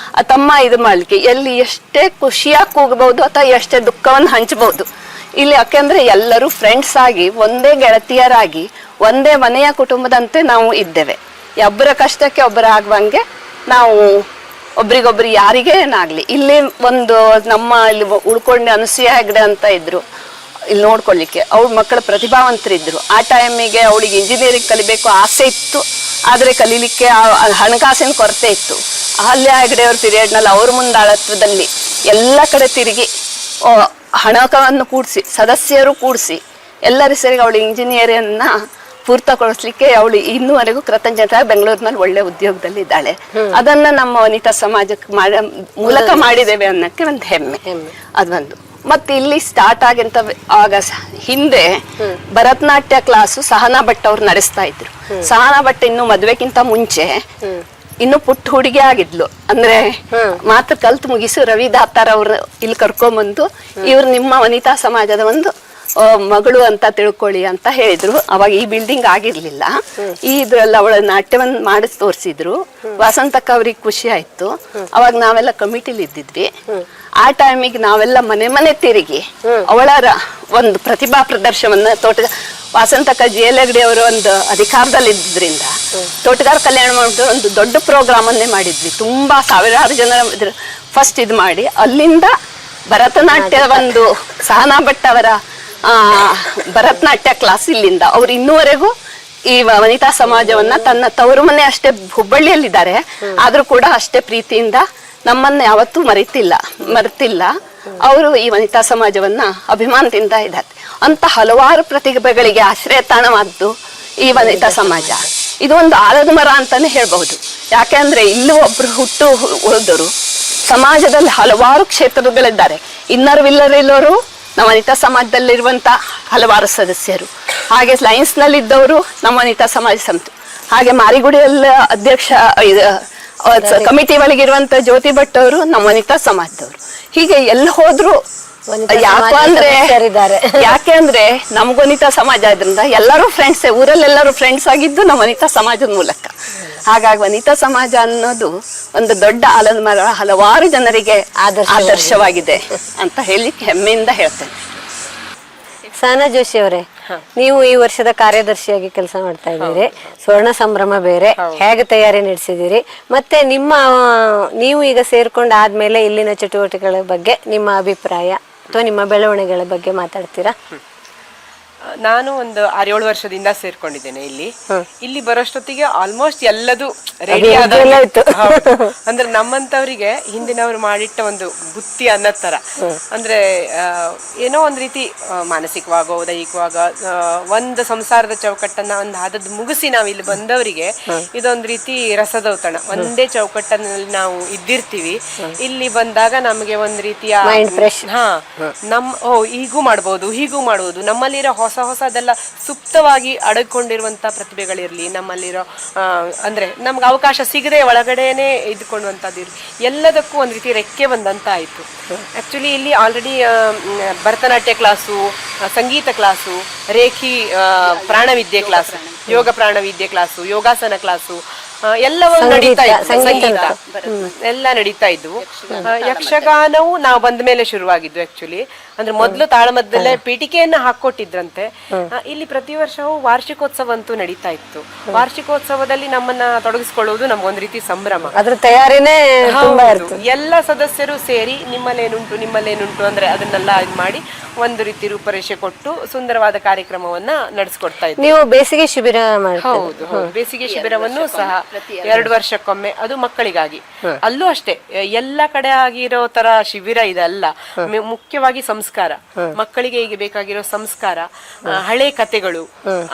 ತಮ್ಮ ಇದು ಮಾಡ್ಲಿಕ್ಕೆ ಎಲ್ಲಿ ಎಷ್ಟೇ ಖುಷಿಯಾಗಿ ಕೂಗಬಹುದು ಅಥವಾ ಎಷ್ಟೇ ದುಃಖವನ್ನು ಹಂಚಬಹುದು ಇಲ್ಲಿ. ಯಾಕೆಂದ್ರೆ ಎಲ್ಲರೂ ಫ್ರೆಂಡ್ಸ್ ಆಗಿ, ಒಂದೇ ಗೆಳತಿಯರಾಗಿ, ಒಂದೇ ಮನೆಯ ಕುಟುಂಬದಂತೆ ನಾವು ಇದ್ದೇವೆ. ಒಬ್ಬರ ಕಷ್ಟಕ್ಕೆ ಒಬ್ಬರ ಆಗುವಂಗೆ ನಾವು ಒಬ್ರಿಗೊಬ್ರು ಯಾರಿಗೇ ಏನಾಗ್ಲಿ. ಇಲ್ಲಿ ಒಂದು ನಮ್ಮ ಇಲ್ಲಿ ಉಳ್ಕೊಂಡೆ ಅನಸೂಯ ಹೆಗಡೆ ಅಂತ ಇದ್ರು ಇಲ್ಲಿ ನೋಡ್ಕೊಳ್ಳಿಕ್ಕೆ. ಅವ್ಳ ಮಕ್ಕಳ ಪ್ರತಿಭಾವಂತರಿದ್ರು. ಆ ಟೈಮಿಗೆ ಅವಳಿಗೆ ಇಂಜಿನಿಯರಿಂಗ್ ಕಲಿಬೇಕು ಆಸೆ ಇತ್ತು, ಆದರೆ ಕಲೀಲಿಕ್ಕೆ ಹಣಕಾಸಿನ ಕೊರತೆ ಇತ್ತು. ಅಹಲ್ಯ ಹೆಗಡೆ ಅವ್ರ ಪೀರಿಯಡ್ನಲ್ಲಿ ಅವ್ರ ಮುಂದಾಳತ್ವದಲ್ಲಿ ಎಲ್ಲ ಕಡೆ ತಿರುಗಿ ಹಣವನ್ನು ಕೂಡಿಸಿ ಸದಸ್ಯರು ಕೂಡಿಸಿ ಎಲ್ಲರೂ ಸೇರಿ ಅವಳು ಇಂಜಿನಿಯರನ್ನ ಪೂರ್ತಗೊಳಿಸ್ಲಿಕ್ಕೆ ಅವಳು ಇನ್ನೂವರೆಗೂ ಕೃತಜ್ಞತೆ ಬೆಂಗಳೂರಿನಲ್ಲಿ ಒಳ್ಳೆ ಉದ್ಯೋಗದಲ್ಲಿ ಇದ್ದಾಳೆ. ಅದನ್ನ ನಮ್ಮ ವನಿತಾ ಸಮಾಜಕ್ಕೆ ಮೂಲಕ ಮಾಡಿದ್ದೇವೆ ಅನ್ನಕ್ಕೆ ಒಂದು ಹೆಮ್ಮೆ ಅದೊಂದು. ಮತ್ತೆ ಇಲ್ಲಿ ಸ್ಟಾರ್ಟ್ ಆಗಿಂತ ಆಗ ಹಿಂದೆ ಭರತನಾಟ್ಯ ಕ್ಲಾಸು ಸಹನಾ ಭಟ್ ಅವ್ರು ನಡೆಸ್ತಾ ಇದ್ರು. ಸಹನಾ ಭಟ್ ಇನ್ನು ಮದ್ವೆಗಿಂತ ಮುಂಚೆ ಇನ್ನು ಪುಟ್ಟ ಹುಡುಗಿ ಆಗಿದ್ಲು. ಅಂದ್ರೆ ಮಾತು ಕಲ್ತು ಮುಗಿಸು ರವಿ ದಾತಾರ್ ಅವ್ರು ಇಲ್ಲಿ ಕರ್ಕೊಂಬಂದು ಇವ್ರು ನಿಮ್ಮ ವನಿತಾ ಸಮಾಜದ ಒಂದು ಮಗಳು ಅಂತ ತಿಳ್ಕೊಳ್ಳಿ ಅಂತ ಹೇಳಿದ್ರು. ಅವಾಗ ಈ ಬಿಲ್ಡಿಂಗ್ ಆಗಿರ್ಲಿಲ್ಲ. ಇದ್ರಲ್ಲಿ ಅವಳ ನಾಟ್ಯವನ್ನ ಮಾಡಿ ತೋರಿಸಿದ್ರು. ವಸಂತಕ್ಕ ಅವ್ರಿಗೆ ಖುಷಿ ಆಯ್ತು. ಅವಾಗ ನಾವೆಲ್ಲ ಕಮಿಟಿಲಿ ಇದ್ದಿದ್ವಿ. ಆ ಟೈಮಿಗೆ ನಾವೆಲ್ಲ ಮನೆ ಮನೆ ತಿರುಗಿ ಅವಳ ಒಂದು ಪ್ರತಿಭಾ ಪ್ರದರ್ಶನವನ್ನ ವಸಂತಕ್ಕ ಜೇಲಗಡಿ ಅವರು ಒಂದು ಅಧಿಕಾರದಲ್ಲಿ ಇದ್ರಿಂದ ತೋಟಗಾರ ಕಲ್ಯಾಣ ಮಂಟಪ ಒಂದು ದೊಡ್ಡ ಪ್ರೋಗ್ರಾಮ್ ಅನ್ನೇ ಮಾಡಿದ್ವಿ. ತುಂಬಾ ಸಾವಿರಾರು ಜನ ಫಸ್ಟ್ ಇದು ಮಾಡಿ ಅಲ್ಲಿಂದ ಭರತನಾಟ್ಯ ಒಂದು ಸಹನಾ ಭಟ್ ಅವರ ಭರತನಾಟ್ಯ ಕ್ಲಾಸ್ ಇಲ್ಲಿಂದ ಅವ್ರು ಇನ್ನೂವರೆಗೂ ಈ ವನಿತಾ ಸಮಾಜವನ್ನ ತನ್ನ ತವರು ಮನೆ ಅಷ್ಟೇ ಹುಬ್ಬಳ್ಳಿಯಲ್ಲಿದ್ದಾರೆ ಆದ್ರೂ ಕೂಡ ಅಷ್ಟೇ ಪ್ರೀತಿಯಿಂದ ನಮ್ಮನ್ನ ಯಾವತ್ತೂ ಮರೆತಿಲ್ಲ. ಅವರು ಈ ವನಿತಾ ಸಮಾಜವನ್ನ ಅಭಿಮಾನದಿಂದ ಇದ್ದಾರೆ ಅಂತ ಹಲವಾರು ಪ್ರತಿಭೆಗಳಿಗೆ ಆಶ್ರಯ ತಾಣವಾದ್ದು ಈ ವನಿತಾ ಸಮಾಜ. ಇದು ಒಂದು ಆಲದ ಮರ ಅಂತಾನೆ ಹೇಳ್ಬಹುದು. ಯಾಕೆಂದ್ರೆ ಇಲ್ಲೂ ಒಬ್ರು ಹುಟ್ಟು ಹೋದರು ಸಮಾಜದಲ್ಲಿ ಹಲವಾರು ಕ್ಷೇತ್ರಗಳಿದ್ದಾರೆ. ಇನ್ನರ್ವಿಲ್ಲರಿಲ್ಲವರು ನಮ್ಮ ವನಿತಾ ಸಮಾಜದಲ್ಲಿರುವಂತ ಹಲವಾರು ಸದಸ್ಯರು, ಹಾಗೆ ಲೈನ್ಸ್ ನಲ್ಲಿ ಇದ್ದವರು ನಮ್ಮ ವನಿತಾ ಸಮಾಜ ಸಂಸ್ಥೆ, ಹಾಗೆ ಮಾರಿಗುಡಿಯಲ್ಲಿ ಅಧ್ಯಕ್ಷ ಕಮಿಟಿ ಒಳಗಿರುವಂತ ಜ್ಯೋತಿ ಭಟ್ ಅವರು ನಮ್ಮ ವನಿತಾ ಸಮಾಜದವರು. ಹೀಗೆ ಎಲ್ಲ ಹೋದ್ರು ಯಾಕೆ ಅಂದ್ರೆ ನಮ್ಗ ವನಿತಾ ಸಮಾಜ ಇದ್ರಿಂದ ಎಲ್ಲರೂ ಫ್ರೆಂಡ್ಸ್, ಊರಲ್ಲೆಲ್ಲರೂ ಫ್ರೆಂಡ್ಸ್ ಆಗಿದ್ದು ನಮ್ಮ ವನಿತಾ ಸಮಾಜದ ಮೂಲಕ. ಹಾಗಾಗಿ ವನಿತಾ ಸಮಾಜ ಅನ್ನೋದು ಒಂದು ದೊಡ್ಡ ಆಲದ ಮರ, ಹಲವಾರು ಜನರಿಗೆ ಆದರ್ಶವಾಗಿದೆ ಅಂತ ಹೇಳಿ ಹೆಮ್ಮೆಯಿಂದ ಹೇಳ್ತೇನೆ. ಸಹನಾ ಜೋಶಿ ಅವರೇ, ನೀವು ಈ ವರ್ಷದ ಕಾರ್ಯದರ್ಶಿಯಾಗಿ ಕೆಲಸ ಮಾಡ್ತಾ ಇದ್ದೀರಿ. ಸ್ವರ್ಣ ಸಂಭ್ರಮ ಬೇರೆ ಹೇಗೆ ತಯಾರಿ ನಡೆಸಿದಿರಿ, ಮತ್ತೆ ನೀವು ಈಗ ಸೇರ್ಕೊಂಡು ಆದ್ಮೇಲೆ ಇಲ್ಲಿನ ಚಟುವಟಿಕೆಗಳ ಬಗ್ಗೆ ನಿಮ್ಮ ಅಭಿಪ್ರಾಯ ಅಥವಾ ನಿಮ್ಮ ಬೆಳವಣಿಗೆಗಳ ಬಗ್ಗೆ ಮಾತಾಡ್ತೀರಾ? ನಾನು ಒಂದು 6-7 ವರ್ಷದಿಂದ ಸೇರ್ಕೊಂಡಿದ್ದೇನೆ ಇಲ್ಲಿ ಬರೋಷ್ಟೊತ್ತಿಗೆ ಆಲ್ಮೋಸ್ಟ್ ಎಲ್ಲದು ರೆಡಿ ಆದ ಅಂದ್ರೆ ನಮ್ಮಂತವರಿಗೆ ಹಿಂದಿನವ್ರು ಮಾಡಿಟ್ಟ ಒಂದು ಬುತ್ತಿ ಅನ್ನೋ ತರ. ಅಂದ್ರೆ ಏನೋ ಒಂದ್ ರೀತಿ ಮಾನಸಿಕವಾಗೋ ದೈಹಿಕವಾಗ ಒಂದು ಸಂಸಾರದ ಚೌಕಟ್ಟನ್ನ ಒಂದು ಹದದ್ ಮುಗಿಸಿ ನಾವು ಇಲ್ಲಿ ಬಂದವರಿಗೆ ಇದೊಂದ್ ರೀತಿ ರಸದೌತಣ. ಒಂದೇ ಚೌಕಟ್ಟನಲ್ಲಿ ನಾವು ಇದ್ದಿರ್ತೀವಿ, ಇಲ್ಲಿ ಬಂದಾಗ ನಮ್ಗೆ ಒಂದ್ ರೀತಿಯ ಹೀಗೂ ಮಾಡ್ಬೋದು ಹೀಗೂ ಮಾಡ್ಬೋದು. ನಮ್ಮಲ್ಲಿರೋ ಹೊಸದೆಲ್ಲ ಸುಪ್ತವಾಗಿ ಅಡಕೊಂಡಿರುವಂತ ಪ್ರತಿಭೆಗಳಿರ್ಲಿ, ನಮ್ಮಲ್ಲಿರೋ ಅಂದ್ರೆ ನಮ್ಗೆ ಅವಕಾಶ ಸಿಗದೆ ಒಳಗಡೆನೆ ಇದ್ಕೊಳ್ಳುವಂತದ್ದು ಎಲ್ಲದಕ್ಕೂ ಒಂದ್ ರೀತಿ ರೆಕ್ಕೆ ಬಂದಂತ ಆಯ್ತು. ಆಕ್ಚುಲಿ ಇಲ್ಲಿ ಆಲ್ರೆಡಿ ಭರತನಾಟ್ಯ ಕ್ಲಾಸು, ಸಂಗೀತ ಕ್ಲಾಸು, ರೇಖಿ ಪ್ರಾಣವಿದ್ಯೆ ಕ್ಲಾಸು, ಯೋಗ ಪ್ರಾಣವಿದ್ಯೆ ಕ್ಲಾಸು, ಯೋಗಾಸನ ಕ್ಲಾಸು ಎಲ್ಲವೂ ನಡೀತಾ ಇತ್ತು. ಸಂಗೀತ ಎಲ್ಲ ನಡೀತಾ ಇದ್ವು. ಯಕ್ಷಗಾನವು ನಾವು ಬಂದ ಮೇಲೆ ಶುರುವಾಗಿದ್ದು. ಆಕ್ಚುಲಿ ಅಂದ್ರೆ ಮೊದಲು ತಾಳಮದ್ದಲೆ ಪೀಠಿಕೆಯನ್ನ ಹಾಕೊಟ್ಟಿದ್ರಂತೆ. ಇಲ್ಲಿ ಪ್ರತಿ ವರ್ಷವೂ ವಾರ್ಷಿಕೋತ್ಸವ ಅಂತೂ ನಡೀತಾ ಇತ್ತು. ವಾರ್ಷಿಕೋತ್ಸವದಲ್ಲಿ ನಮ್ಮನ್ನ ತೊಡಗಿಸ್ಕೊಳ್ಳುವುದು ನಮ್ಗೊಂದ್ ರೀತಿ ಸಂಭ್ರಮ. ಅದ್ರ ತಯಾರಿನೇ ಎಲ್ಲ ಸದಸ್ಯರು ಸೇರಿ ನಿಮ್ಮಲ್ಲೇನುಂಟು ಅಂದ್ರೆ ಅದನ್ನೆಲ್ಲ ಇದು ಮಾಡಿ ಒಂದು ರೀತಿ ರೂಪರೇಷೆ ಕೊಟ್ಟು ಸುಂದರವಾದ ಕಾರ್ಯಕ್ರಮವನ್ನ ನಡೆಸ್ಕೊಡ್ತಾ ಇದ್ವಿ. ನೀವು ಬೇಸಿಗೆ ಶಿಬಿರ ಹೌದು, ಬೇಸಿಗೆ ಶಿಬಿರವನ್ನು ಸಹ 2 ವರ್ಷಕ್ಕೊಮ್ಮೆ, ಅದು ಮಕ್ಕಳಿಗಾಗಿ. ಅಲ್ಲೂ ಅಷ್ಟೇ ಎಲ್ಲ ಕಡೆ ಆಗಿರೋ ತರ ಶಿಬಿರ ಇದಲ್ಲ. ಮುಖ್ಯವಾಗಿ ಸಂಸ್ಕಾರ, ಮಕ್ಕಳಿಗೆ ಈಗ ಬೇಕಾಗಿರೋ ಸಂಸ್ಕಾರ, ಹಳೆ ಕಥೆಗಳು,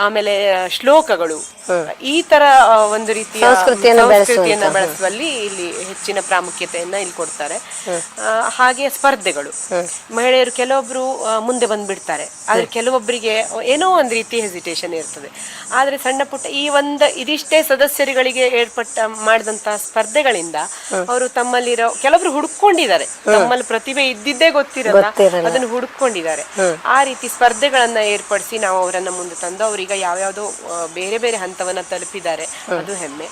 ಆಮೇಲೆ ಶ್ಲೋಕಗಳು, ಈ ತರ ಒಂದು ರೀತಿಯ ಸಂಸ್ಕೃತಿಯನ್ನ ಬೆಳೆಸುವಲ್ಲಿ ಇಲ್ಲಿ ಹೆಚ್ಚಿನ ಪ್ರಾಮುಖ್ಯತೆಯನ್ನ ಇಲ್ಲಿ ಕೊಡ್ತಾರೆ. ಹಾಗೆ ಸ್ಪರ್ಧೆಗಳು, ಮಹಿಳೆಯರು ಕೆಲವೊಬ್ರು ಮುಂದೆ ಬಂದ್ಬಿಡ್ತಾರೆ, ಆದ್ರೆ ಕೆಲವೊಬ್ಬರಿಗೆ ಏನೋ ಒಂದ್ ರೀತಿ ಹೆಸಿಟೇಷನ್ ಇರ್ತದೆ. ಆದ್ರೆ ಸಣ್ಣ ಪುಟ್ಟ ಇದಿಷ್ಟೇ ಸದಸ್ಯರುಗಳಿಗೆ ಮಾಡಿದಂತ ಸ್ಪರ್ಧೆಗಳಿಂದ ಅವರು ತಮ್ಮಲ್ಲಿರೋ ಕೆಲವೊಬ್ರು ಹುಡುಕೊಂಡಿದ್ದಾರೆ, ತಮ್ಮಲ್ಲಿ ಪ್ರತಿಭೆ ಇದ್ದಿದ್ದೇ ಗೊತ್ತಿರಲ್ಲ, ಅದನ್ನು ಹುಡುಕೊಂಡಿದ್ದಾರೆ. ಆ ರೀತಿ ಸ್ಪರ್ಧೆಗಳನ್ನ ಏರ್ಪಡಿಸಿ ನಾವು ಅವರನ್ನ ಮುಂದೆ ತಂದು ಅವ್ರೀಗ ಯಾವ್ಯಾವ್ದೋ ಬೇರೆ ಬೇರೆ ಹಂತವನ್ನ ತಲುಪಿದ್ದಾರೆ, ಅದು ಹೆಮ್ಮೆ.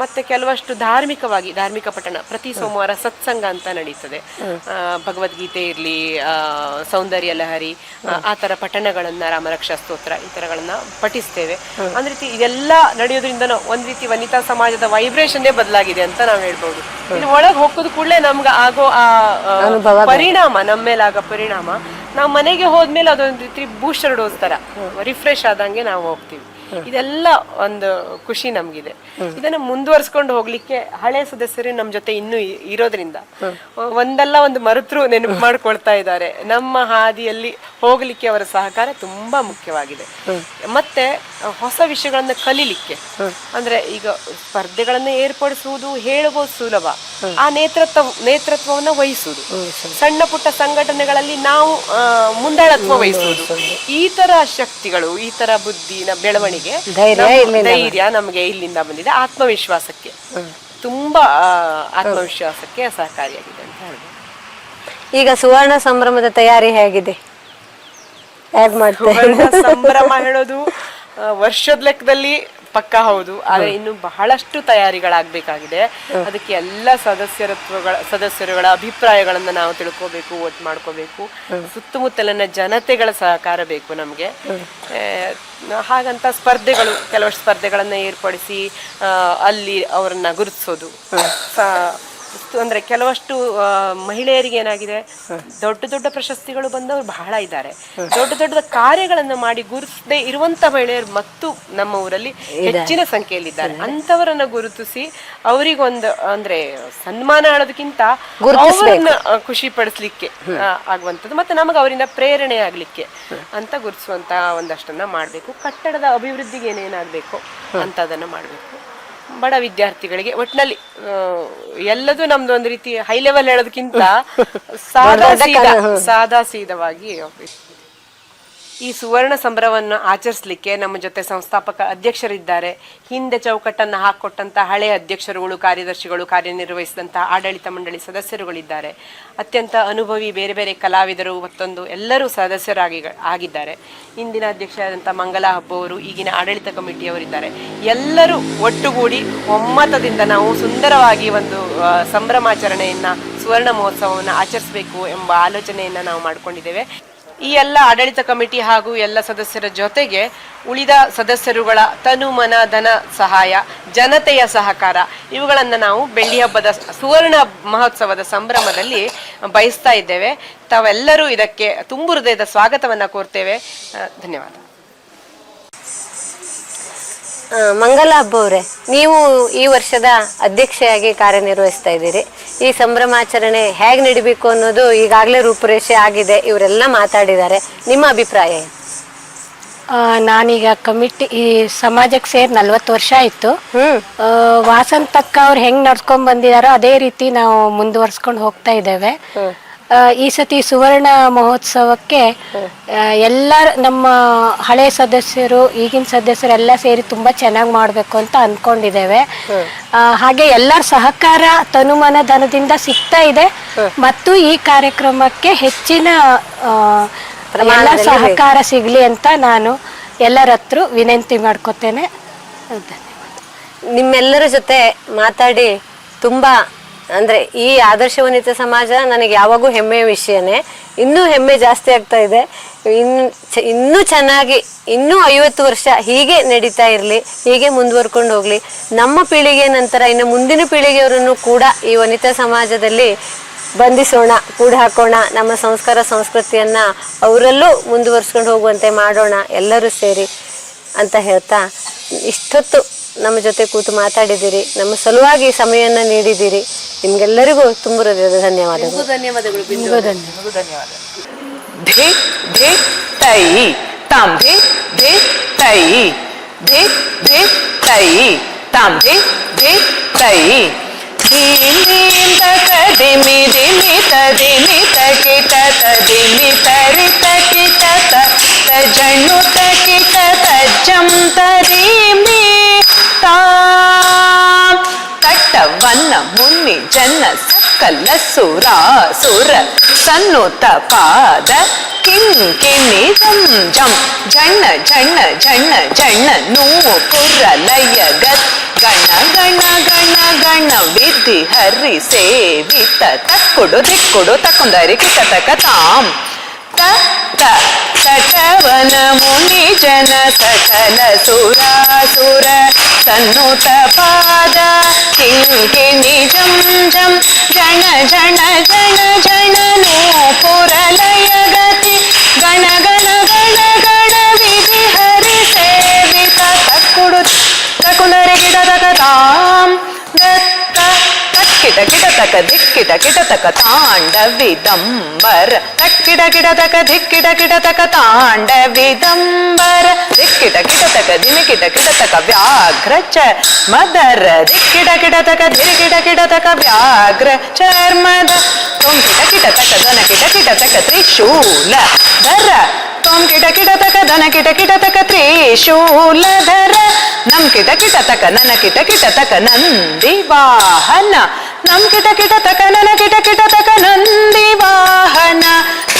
ಮತ್ತೆ ಕೆಲವಷ್ಟು ಧಾರ್ಮಿಕ ಪಠಣ ಪ್ರತಿ ಸೋಮವಾರ ಸತ್ಸಂಗ ಅಂತ ನಡೀತದೆ. ಭಗವದ್ಗೀತೆ ಇರ್ಲಿ, ಸೌಂದರ್ಯ ಲಹರಿ, ಆ ತರ ಪಠಣಗಳನ್ನ, ರಾಮರಕ್ಷಾ ಸ್ತೋತ್ರ ಈ ತರಗಳನ್ನ ಪಠಿಸ್ತೇವೆ. ಒಂದ್ ರೀತಿ ಇದೆಲ್ಲ ನಡೆಯೋದ್ರಿಂದ ಒಂದ್ ರೀತಿ ವನಿತಾ ಸಮಾಜದ ವೈಬ್ರೇಷನ್ನೇ ಬದಲಾಗಿದೆ ಅಂತ ನಾವ್ ಹೇಳ್ಬಹುದು. ಇಲ್ಲಿ ಒಳಗೆ ಹೋಗೋದ್ ಕೂಡಲೇ ನಮ್ಗೆ ಆಗೋ ಆ ಪರಿಣಾಮ, ನಮ್ಮ ಮೇಲೆ ಆಗೋ ಪರಿಣಾಮ, ನಾವು ಮನೆಗೆ ಹೋದ್ಮೇಲೆ ಅದೊಂದ್ ರೀತಿ ಬೂಸ್ಟರ್ ಡೋಸ್ ತರ ರಿಫ್ರೆಶ್ ಆದಂಗೆ ನಾವು ಹೋಗ್ತೀವಿ. ಇದೆಲ್ಲ ಒಂದು ಖುಷಿ ನಮ್ಗಿದೆ. ಇದನ್ನ ಮುಂದುವರ್ಸ್ಕೊಂಡು ಹೋಗ್ಲಿಕ್ಕೆ ಹಳೆ ಸದಸ್ಯರು ನಮ್ ಜೊತೆ ಇನ್ನೂ ಇರೋದ್ರಿಂದ ಒಂದಲ್ಲ ಒಂದು ಮರೆತರು ನೆನಪು ಮಾಡ್ಕೊಳ್ತಾ ಇದ್ದಾರೆ. ನಮ್ಮ ಹಾದಿಯಲ್ಲಿ ಹೋಗ್ಲಿಕ್ಕೆ ಅವರ ಸಹಕಾರ ತುಂಬಾ ಮುಖ್ಯವಾಗಿದೆ. ಮತ್ತೆ ಹೊಸ ವಿಷಯಗಳನ್ನ ಕಲೀಲಿಕ್ಕೆ, ಅಂದ್ರೆ ಈಗ ಸ್ಪರ್ಧೆಗಳನ್ನ ಏರ್ಪಡಿಸುವುದು ಹೇಳಬಹುದು ಸುಲಭ, ಆ ನೇತೃತ್ವವನ್ನ ವಹಿಸುವುದು, ಸಣ್ಣ ಪುಟ್ಟ ಸಂಘಟನೆಗಳಲ್ಲಿ ನಾವು ಮುಂದಾಳತ್ವ ವಹಿಸುವುದು, ಈ ತರ ಶಕ್ತಿಗಳು, ಈ ತರ ಬುದ್ಧಿನ ಬೆಳವಣಿಗೆ, ಧೈರ್ಯ ನಮಗೆ ಇಲ್ಲಿಂದ ಬಂದಿದೆ. ಆತ್ಮವಿಶ್ವಾಸಕ್ಕೆ ತುಂಬಾ ಆತ್ಮವಿಶ್ವಾಸಕ್ಕೆ ಸಹಕಾರಿಯಾಗಿದೆ ಅಂತ ಹೇಳ್ಬೋದು. ಈಗ ಸುವರ್ಣ ಸಂಭ್ರಮದ ತಯಾರಿ ಹೇಗಿದೆ? ಹೇಗ್ ಮಾಡ್ತಾರೆ? ಸಂಭ್ರಮ ಹೇಳೋದು ವರ್ಷದ ಲೆಕ್ಕದಲ್ಲಿ ಪಕ್ಕ ಹೌದು, ಆದ್ರೆ ಇನ್ನು ಬಹಳಷ್ಟು ತಯಾರಿಗಳಾಗಬೇಕಾಗಿದೆ. ಅದಕ್ಕೆ ಎಲ್ಲ ಸದಸ್ಯರುಗಳ ಅಭಿಪ್ರಾಯಗಳನ್ನ ನಾವು ತಿಳ್ಕೋಬೇಕು, ವೋಟ್ ಮಾಡ್ಕೋಬೇಕು. ಸುತ್ತಮುತ್ತಲಿನ ಜನತೆಗಳ ಸಹಕಾರ ಬೇಕು ನಮ್ಗೆ. ಹಾಗಂತ ಸ್ಪರ್ಧೆಗಳು, ಕೆಲವಷ್ಟು ಸ್ಪರ್ಧೆಗಳನ್ನ ಏರ್ಪಡಿಸಿ ಅಲ್ಲಿ ಅವರನ್ನ ಗುರುತಿಸೋದು. ಅಂದ್ರೆ ಕೆಲವಷ್ಟು ಮಹಿಳೆಯರಿಗೆ ಏನಾಗಿದೆ, ದೊಡ್ಡ ದೊಡ್ಡ ಪ್ರಶಸ್ತಿಗಳು ಬಂದವರು ಬಹಳ ಇದ್ದಾರೆ. ದೊಡ್ಡ ದೊಡ್ಡ ಕಾರ್ಯಗಳನ್ನ ಮಾಡಿ ಗುರುತಿಸದೆ ಇರುವಂತ ಮಹಿಳೆಯರು ಮತ್ತು ನಮ್ಮ ಊರಲ್ಲಿ ಹೆಚ್ಚಿನ ಸಂಖ್ಯೆಯಲ್ಲಿದ್ದಾರೆ. ಅಂತವರನ್ನ ಗುರುತಿಸಿ ಅವರಿಗೊಂದು ಅಂದ್ರೆ ಸನ್ಮಾನ ಹೇಳೋದಕ್ಕಿಂತ ಅವರನ್ನ ಖುಷಿ ಪಡಿಸ್ಲಿಕ್ಕೆ ಆಗುವಂಥದ್ದು, ಮತ್ತೆ ನಮಗೆ ಅವರಿಂದ ಪ್ರೇರಣೆ ಆಗ್ಲಿಕ್ಕೆ ಅಂತ ಗುರುತಿಸುವಂತ ಒಂದಷ್ಟನ್ನ ಮಾಡ್ಬೇಕು. ಕಟ್ಟಡದ ಅಭಿವೃದ್ಧಿಗೆ ಏನೇನಾಗ್ಬೇಕು ಅಂತ ಅದನ್ನ ಮಾಡ್ಬೇಕು. ಬಡ ವಿದ್ಯಾರ್ಥಿಗಳಿಗೆ ಒಟ್ಟಿನಲ್ಲಿ ಎಲ್ಲದೂ ನಮ್ದು ಒಂದು ರೀತಿ ಹೈ ಲೆವೆಲ್ ಹೇಳೋದಕ್ಕಿಂತ ಸಾದಾ ಸೀದವಾಗಿ ಈ ಸುವರ್ಣ ಸಂಭ್ರಮವನ್ನು ಆಚರಿಸಲಿಕ್ಕೆ ನಮ್ಮ ಜೊತೆ ಸಂಸ್ಥಾಪಕ ಅಧ್ಯಕ್ಷರಿದ್ದಾರೆ. ಹಿಂದೆ ಚೌಕಟ್ಟನ್ನು ಹಾಕೊಟ್ಟಂತ ಹಳೆ ಅಧ್ಯಕ್ಷರುಗಳು, ಕಾರ್ಯದರ್ಶಿಗಳು, ಕಾರ್ಯನಿರ್ವಹಿಸಿದಂತಹ ಆಡಳಿತ ಮಂಡಳಿ ಸದಸ್ಯರುಗಳಿದ್ದಾರೆ. ಅತ್ಯಂತ ಅನುಭವಿ ಬೇರೆ ಬೇರೆ ಕಲಾವಿದರು ಮತ್ತೊಂದು ಎಲ್ಲರೂ ಆಗಿದ್ದಾರೆ. ಇಂದಿನ ಅಧ್ಯಕ್ಷರಾದಂಥ ಮಂಗಲಾ ಹಬ್ಬ ಅವರು, ಈಗಿನ ಆಡಳಿತ ಕಮಿಟಿಯವರಿದ್ದಾರೆ. ಎಲ್ಲರೂ ಒಟ್ಟುಗೂಡಿ ಒಮ್ಮತದಿಂದ ನಾವು ಸುಂದರವಾಗಿ ಒಂದು ಸಂಭ್ರಮಾಚರಣೆಯನ್ನ, ಸುವರ್ಣ ಮಹೋತ್ಸವವನ್ನು ಆಚರಿಸಬೇಕು ಎಂಬ ಆಲೋಚನೆಯನ್ನ ನಾವು ಮಾಡಿಕೊಂಡಿದ್ದೇವೆ. ಈ ಎಲ್ಲ ಆಡಳಿತ ಕಮಿಟಿ ಹಾಗೂ ಎಲ್ಲ ಸದಸ್ಯರ ಜೊತೆಗೆ ಉಳಿದ ಸದಸ್ಯರುಗಳ ತನು ಮನ ಧನ ಸಹಾಯ, ಜನತೆಯ ಸಹಕಾರ ಇವುಗಳನ್ನು ನಾವು ಬೆಳ್ಳಿ ಹಬ್ಬದ ಸುವರ್ಣ ಮಹೋತ್ಸವದ ಸಂಭ್ರಮದಲ್ಲಿ ಬಯಸ್ತಾ ಇದ್ದೇವೆ. ತಾವೆಲ್ಲರೂ ಇದಕ್ಕೆ ತುಂಬು ಹೃದಯದ ಸ್ವಾಗತವನ್ನ ಕೋರ್ತೇವೆ. ಧನ್ಯವಾದ. ಮಂಗಲಾ ಹಬ್ಬ ಅವರೇ, ನೀವು ಈ ವರ್ಷದ ಅಧ್ಯಕ್ಷೆಯಾಗಿ ಕಾರ್ಯನಿರ್ವಹಿಸ್ತಾ ಇದ್ದೀರಿ. ಈ ಸಂಭ್ರಮಾಚರಣೆ ಹೇಗೆ ನಡಿಬೇಕು ಅನ್ನೋದು ಈಗಾಗಲೇ ರೂಪುರೇಷೆ ಆಗಿದೆ, ಇವರೆಲ್ಲ ಮಾತಾಡಿದ್ದಾರೆ. ನಿಮ್ಮ ಅಭಿಪ್ರಾಯ? ನಾನೀಗ ಈ ಸಮಾಜಕ್ಕೆ ಸೇರಿ 40 ವರ್ಷ ಆಯ್ತು. ವಾಸಂತಕ್ಕ ಅವ್ರು ಹೆಂಗ್ ನಡ್ಸ್ಕೊಂಡ್ ಬಂದಿದಾರೋ ಅದೇ ರೀತಿ ನಾವು ಮುಂದುವರ್ಸ್ಕೊಂಡು ಹೋಗ್ತಾ ಇದ್ದೇವೆ. ಈ ಸತಿ ಸುವರ್ಣ ಮಹೋತ್ಸವಕ್ಕೆ ಎಲ್ಲ ನಮ್ಮ ಹಳೆ ಸದಸ್ಯರು, ಈಗಿನ ಸದಸ್ಯರು ಎಲ್ಲ ಸೇರಿ ತುಂಬಾ ಚೆನ್ನಾಗಿ ಮಾಡ್ಬೇಕು ಅಂತ ಅನ್ಕೊಂಡಿದ್ದೇವೆ. ಹಾಗೆ ಎಲ್ಲರ ಸಹಕಾರ ತನುಮನ ಧನದಿಂದ ಸಿಗ್ತಾ ಇದೆ. ಮತ್ತು ಈ ಕಾರ್ಯಕ್ರಮಕ್ಕೆ ಹೆಚ್ಚಿನ ಎಲ್ಲ ಸಹಕಾರ ಸಿಗ್ಲಿ ಅಂತ ನಾನು ಎಲ್ಲರ ಹತ್ರ ವಿನಂತಿ ಮಾಡ್ಕೊತೇನೆ. ನಿಮ್ಮೆಲ್ಲರ ಜೊತೆ ಮಾತಾಡಿ ತುಂಬಾ ಅಂದ್ರೆ ಈ ಆದರ್ಶ ವನಿತಾ ಸಮಾಜ ನನಗೆ ಯಾವಾಗೂ ಹೆಮ್ಮೆಯ ವಿಷಯನೇ. ಇನ್ನೂ ಹೆಮ್ಮೆ ಜಾಸ್ತಿ ಆಗ್ತಾ ಇದೆ. ಇನ್ನೂ ಚೆನ್ನಾಗಿ ಇನ್ನೂ 50 ವರ್ಷ ಹೀಗೆ ನಡೀತಾ ಇರಲಿ, ಹೀಗೆ ಮುಂದುವರ್ಕೊಂಡು ಹೋಗ್ಲಿ. ನಮ್ಮ ಪೀಳಿಗೆ ನಂತರ ಇನ್ನು ಮುಂದಿನ ಪೀಳಿಗೆಯವರನ್ನು ಕೂಡ ಈ ವನಿತಾ ಸಮಾಜದಲ್ಲಿ ಬಂಧಿಸೋಣ, ಕೂಡ ಹಾಕೋಣ. ನಮ್ಮ ಸಂಸ್ಕಾರ ಸಂಸ್ಕೃತಿಯನ್ನ ಅವರಲ್ಲೂ ಮುಂದುವರ್ಸ್ಕೊಂಡು ಹೋಗುವಂತೆ ಮಾಡೋಣ ಎಲ್ಲರೂ ಸೇರಿ ಅಂತ ಹೇಳ್ತಾ, ಇಷ್ಟೊತ್ತು ನಮ್ಮ ಜೊತೆ ಕೂತು ಮಾತಾಡಿದಿರಿ, ನಮ್ಮ ಸಲುವಾಗಿ ಸಮಯವನ್ನು ನೀಡಿದ್ದೀರಿ. ನಿಮ್ಗೆಲ್ಲರಿಗೂ ತುಂಬ ಹೃದಯದ ಧನ್ಯವಾದಗಳು. ಧನ್ಯವಾದಗಳು. ಕಟ್ಟವನ್ನ ಮುನ್ನಿ ಜನ್ನ ಸಕಲ ಸುರ ಸನ್ನುತ ಪಾದ ಕಿಂಕಿಣಿ ಜಂ ಜಂ ಜಣ್ಣ ಜಣ್ಣ ಜಣ್ಣ ಜಣ್ಣ ನೂಪುರ ಲಯ ಗತ್ ಗಣ ಗಣ ಗಣ ಗಣ ವಿಧಿ ಹರಿ ಸೇವಿತ ತಕ್ಕುಡು ದಿಕ್ಕುಡು ತಕ್ಕೊಂದರಿ ಕಿತ ತಾಂ ತಟವನ ಮುನಿ ಜನ ಸಕಲ ಸುರ ಸನ್ನುತ ಪಾದ ಕಿಂಕಿಣಿ ಜಂ ಜಂ ಜಣ ಜಣ ಜಣ ಜಣ ನೂಪುರ ಲಯ ಗತಿ ಗಣ ಗಣ ಗಣ ಗಣ ವಿಧಿ ಹರಿ ಸೇವಿತ ಧಿಕ್ಕಿಟ ಕಿಟತಕ ತಾಂಡವಿದಂಬರ ತಕ್ಕಿಡ ಕಿಡತಕ ಧಿಕ್ಕಿಟ ಕಿಡತಕ ತಾಂಡವಿದಂಬರ ದಿಕ್ಕಿಟ ಕಿಡತಕ ದಿಮಿಕಿಟ ಕಿಡತಕ ವ್ಯಾಘ್ರ ಚರ್ಮದರ ದಿಕ್ಕಿಟ ಕಿಡತಕ ಧಿರಿಕಿಟ ಕಿಡತಕ ವ್ಯಾಘ್ರ ಚರ್ಮದ ತೊಂಕಿಟ ಕಿಟತಕ ದನ ಕಿಟ ಕಿಟತಕ ತ್ರಿಶೂಲ ಧರ ತೊಂ ಕಿಟ ಕಿಟತಕ ದನ ಕಿಟ ಕಿಟತಕ ತ್ರಿಶೂಲಧರ ನಂ ಕಿಟ ಕಿಟತಕ ನನ ಕಿಟ ಕಿಟತಕ ನಂದಿ ವಾಹನ ನಂ ಕಿಟ ಕಿಟತಕ ನನ ಕಿಟ ಕಿಟತಕ ನಂದಿ ವಾಹನ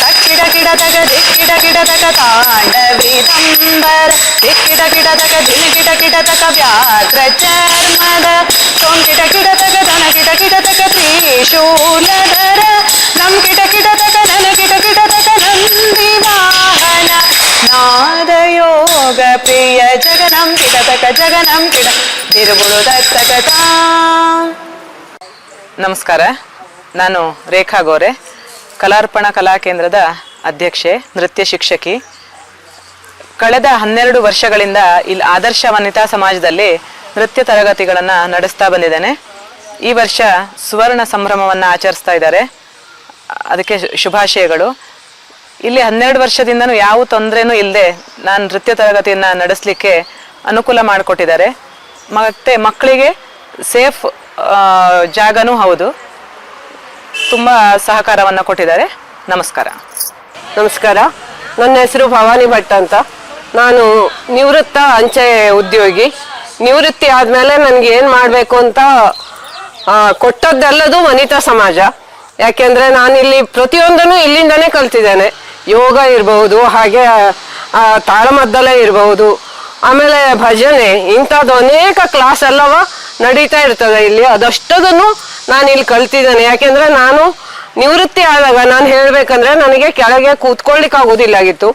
ತಕ್ಕಿಡ ಕಿಡತಕ ದಿಕ್ಕಿಡ ಕಿಡತಕ ತಾಂಡವಿದಂಬರ ದಿಕ್ಕಿಡ ಕಿಡತಕ ದಿನಕಿಟ ಕಿಡತಕ ವ್ಯಾಘ್ರ ಚರ್ಮದ ತೊಂ ಕಿಟ ಕಿಡತಕ ದನ ಕಿಟ ಕಿಟತಕ ತ್ರಿಶೂಲಧರ ನಂ ಕಿಟ ಕಿಡತಕ ನನ ಕಿಟ ಕಿಟತಕ ನಂದಿ ವಾಹನ ನಾದಯೋಗ ಪ್ರಿಯ ಜಗನಂ ಕಿಟತಕ ಜಗನಂ ಕಿಟ ತಿರುಗುಳು ದತ್ತಕಟ. ನಮಸ್ಕಾರ, ನಾನು ರೇಖಾ ಗೋರೆ, ಕಲಾರ್ಪಣ ಕಲಾ ಕೇಂದ್ರದ ಅಧ್ಯಕ್ಷೆ, ನೃತ್ಯ ಶಿಕ್ಷಕಿ. ಕಳೆದ 12 ವರ್ಷಗಳಿಂದ ಇಲ್ಲಿ ಆದರ್ಶ ವನಿತಾ ಸಮಾಜದಲ್ಲಿ ನೃತ್ಯ ತರಗತಿಗಳನ್ನು ನಡೆಸ್ತಾ ಬಂದಿದ್ದೇನೆ. ಈ ವರ್ಷ ಸುವರ್ಣ ಸಂಭ್ರಮವನ್ನು ಆಚರಿಸ್ತಾ ಇದ್ದಾರೆ, ಅದಕ್ಕೆ ಶುಭಾಶಯಗಳು. ಇಲ್ಲಿ 12 ವರ್ಷದಿಂದನೂ ಯಾವ ತೊಂದರೆನೂ ಇಲ್ಲದೆ ನಾನು ನೃತ್ಯ ತರಗತಿಯನ್ನು ನಡೆಸಲಿಕ್ಕೆ ಅನುಕೂಲ ಮಾಡಿಕೊಟ್ಟಿದ್ದಾರೆ. ಮತ್ತು ಮಕ್ಕಳಿಗೆ ಸೇಫ್ ಜಾಗನೂ ಹೌದು, ತುಂಬ ಸಹಕಾರವನ್ನು ಕೊಟ್ಟಿದ್ದಾರೆ. ನಮಸ್ಕಾರ. ನಮಸ್ಕಾರ, ನನ್ನ ಹೆಸರು ಭವಾನಿ ಭಟ್ ಅಂತ. ನಾನು ನಿವೃತ್ತ ಅಂಚೆ ಉದ್ಯೋಗಿ. ನಿವೃತ್ತಿ ಆದಮೇಲೆ ನನಗೆ ಏನು ಮಾಡಬೇಕು ಅಂತ ಕೊಟ್ಟದ್ದೆಲ್ಲದು ವನಿತಾ ಸಮಾಜ. ಯಾಕೆಂದರೆ ನಾನಿಲ್ಲಿ ಪ್ರತಿಯೊಂದನ್ನು ಇಲ್ಲಿಂದನೇ ಕಲ್ತಿದ್ದೇನೆ. ಯೋಗ ಇರಬಹುದು, ಹಾಗೆ ತಾಳಮದ್ದಲೆ ಇರಬಹುದು, ಆಮೇಲೆ ಭಜನೆ, ಇಂಥದ್ದು ಅನೇಕ ಕ್ಲಾಸ್ ಎಲ್ಲವ ನಡೀತಾ ಇರ್ತದೆ ಇಲ್ಲಿ. ಅದಷ್ಟದನ್ನು ನಾನು ಇಲ್ಲಿ ಕಲ್ತಿದ್ದೇನೆ. ಯಾಕೆಂದರೆ ನಾನು ನಿವೃತ್ತಿ ಆದಾಗ ನಾನು ಹೇಳಬೇಕಂದ್ರೆ ನನಗೆ ಕೆಳಗೆ ಕೂತ್ಕೊಳ್ಳಿಕ್ಕೆ ಆಗೋದಿಲ್ಲಾಗಿತ್ತು.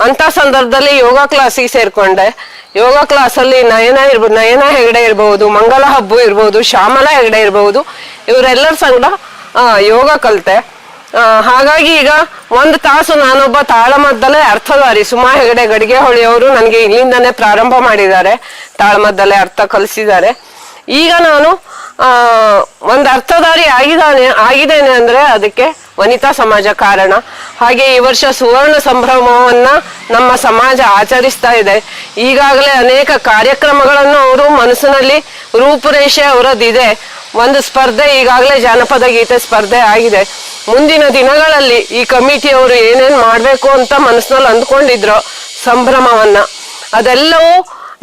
ಅಂಥ ಸಂದರ್ಭದಲ್ಲಿ ಯೋಗ ಕ್ಲಾಸಿಗೆ ಸೇರಿಕೊಂಡೆ. ಯೋಗ ಕ್ಲಾಸಲ್ಲಿ ನಯನ ಹೆಗಡೆ ಇರ್ಬೋದು, ಮಂಗಲ ಹಬ್ಬು ಇರ್ಬೋದು, ಶ್ಯಾಮಲಾ ಹೆಗಡೆ ಇರ್ಬೋದು, ಇವರೆಲ್ಲರ ಸಂಗಡ ಯೋಗ ಕಲಿತೆ. ಹಾಗಾಗಿ ಈಗ 1 ತಾಸು ನಾನೊಬ್ಬ ತಾಳಮದ್ದಲೆ ಅರ್ಥಧಾರಿ ಸುಮಾ ಹೆಗಡೆ ಗಡಿಗೆ ಹೊಳೆಯವರು ನನಗೆ ಇಲ್ಲಿಂದನೇ ಪ್ರಾರಂಭ ಮಾಡಿದ್ದಾರೆ, ತಾಳಮದ್ದಲೆ ಅರ್ಥ ಕಲಿಸಿದ್ದಾರೆ. ಈಗ ನಾನು ಒಂದು ಅರ್ಥಧಾರಿ ಆಗಿದ್ದೇನೆ ಅಂದರೆ ಅದಕ್ಕೆ ವನಿತಾ ಸಮಾಜ ಕಾರಣ. ಹಾಗೆ ಈ ವರ್ಷ ಸುವರ್ಣ ಸಂಭ್ರಮವನ್ನ ನಮ್ಮ ಸಮಾಜ ಆಚರಿಸ್ತಾ ಇದೆ. ಈಗಾಗಲೇ ಅನೇಕ ಕಾರ್ಯಕ್ರಮಗಳನ್ನು ಅವರು ಮನಸ್ಸಿನಲ್ಲಿ ರೂಪುರೇಷೆ ಅವರದ್ದಿದೆ. ಒಂದು ಸ್ಪರ್ಧೆ ಈಗಾಗಲೇ ಜಾನಪದ ಗೀತೆ ಸ್ಪರ್ಧೆ ಆಗಿದೆ. ಮುಂದಿನ ದಿನಗಳಲ್ಲಿ ಈ ಕಮಿಟಿಯವರು ಏನೇನು ಮಾಡಬೇಕು ಅಂತ ಮನಸ್ಸಿನಲ್ಲಿ ಅಂದ್ಕೊಂಡಿದ್ರು ಸಂಭ್ರಮವನ್ನ, ಅದೆಲ್ಲವೂ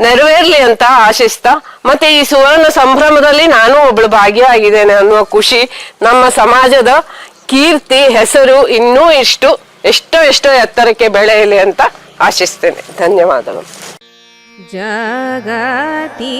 ನೆರವೇರ್ಲಿ ಅಂತ ಆಶಿಸ್ತಾ, ಮತ್ತೆ ಈ ಸುವರ್ಣ ಸಂಭ್ರಮದಲ್ಲಿ ನಾನು ಒಬ್ಳು ಭಾಗಿಯಾಗಿದ್ದೇನೆ ಅನ್ನುವ ಖುಷಿ, ನಮ್ಮ ಸಮಾಜದ ಕೀರ್ತಿ ಹೆಸರು ಇನ್ನೂ ಎಷ್ಟೋ ಎತ್ತರಕ್ಕೆ ಬೆಳೆಯಲಿ ಅಂತ ಆಶಿಸ್ತೇನೆ. ಧನ್ಯವಾದಗಳು. ಜಗತಿ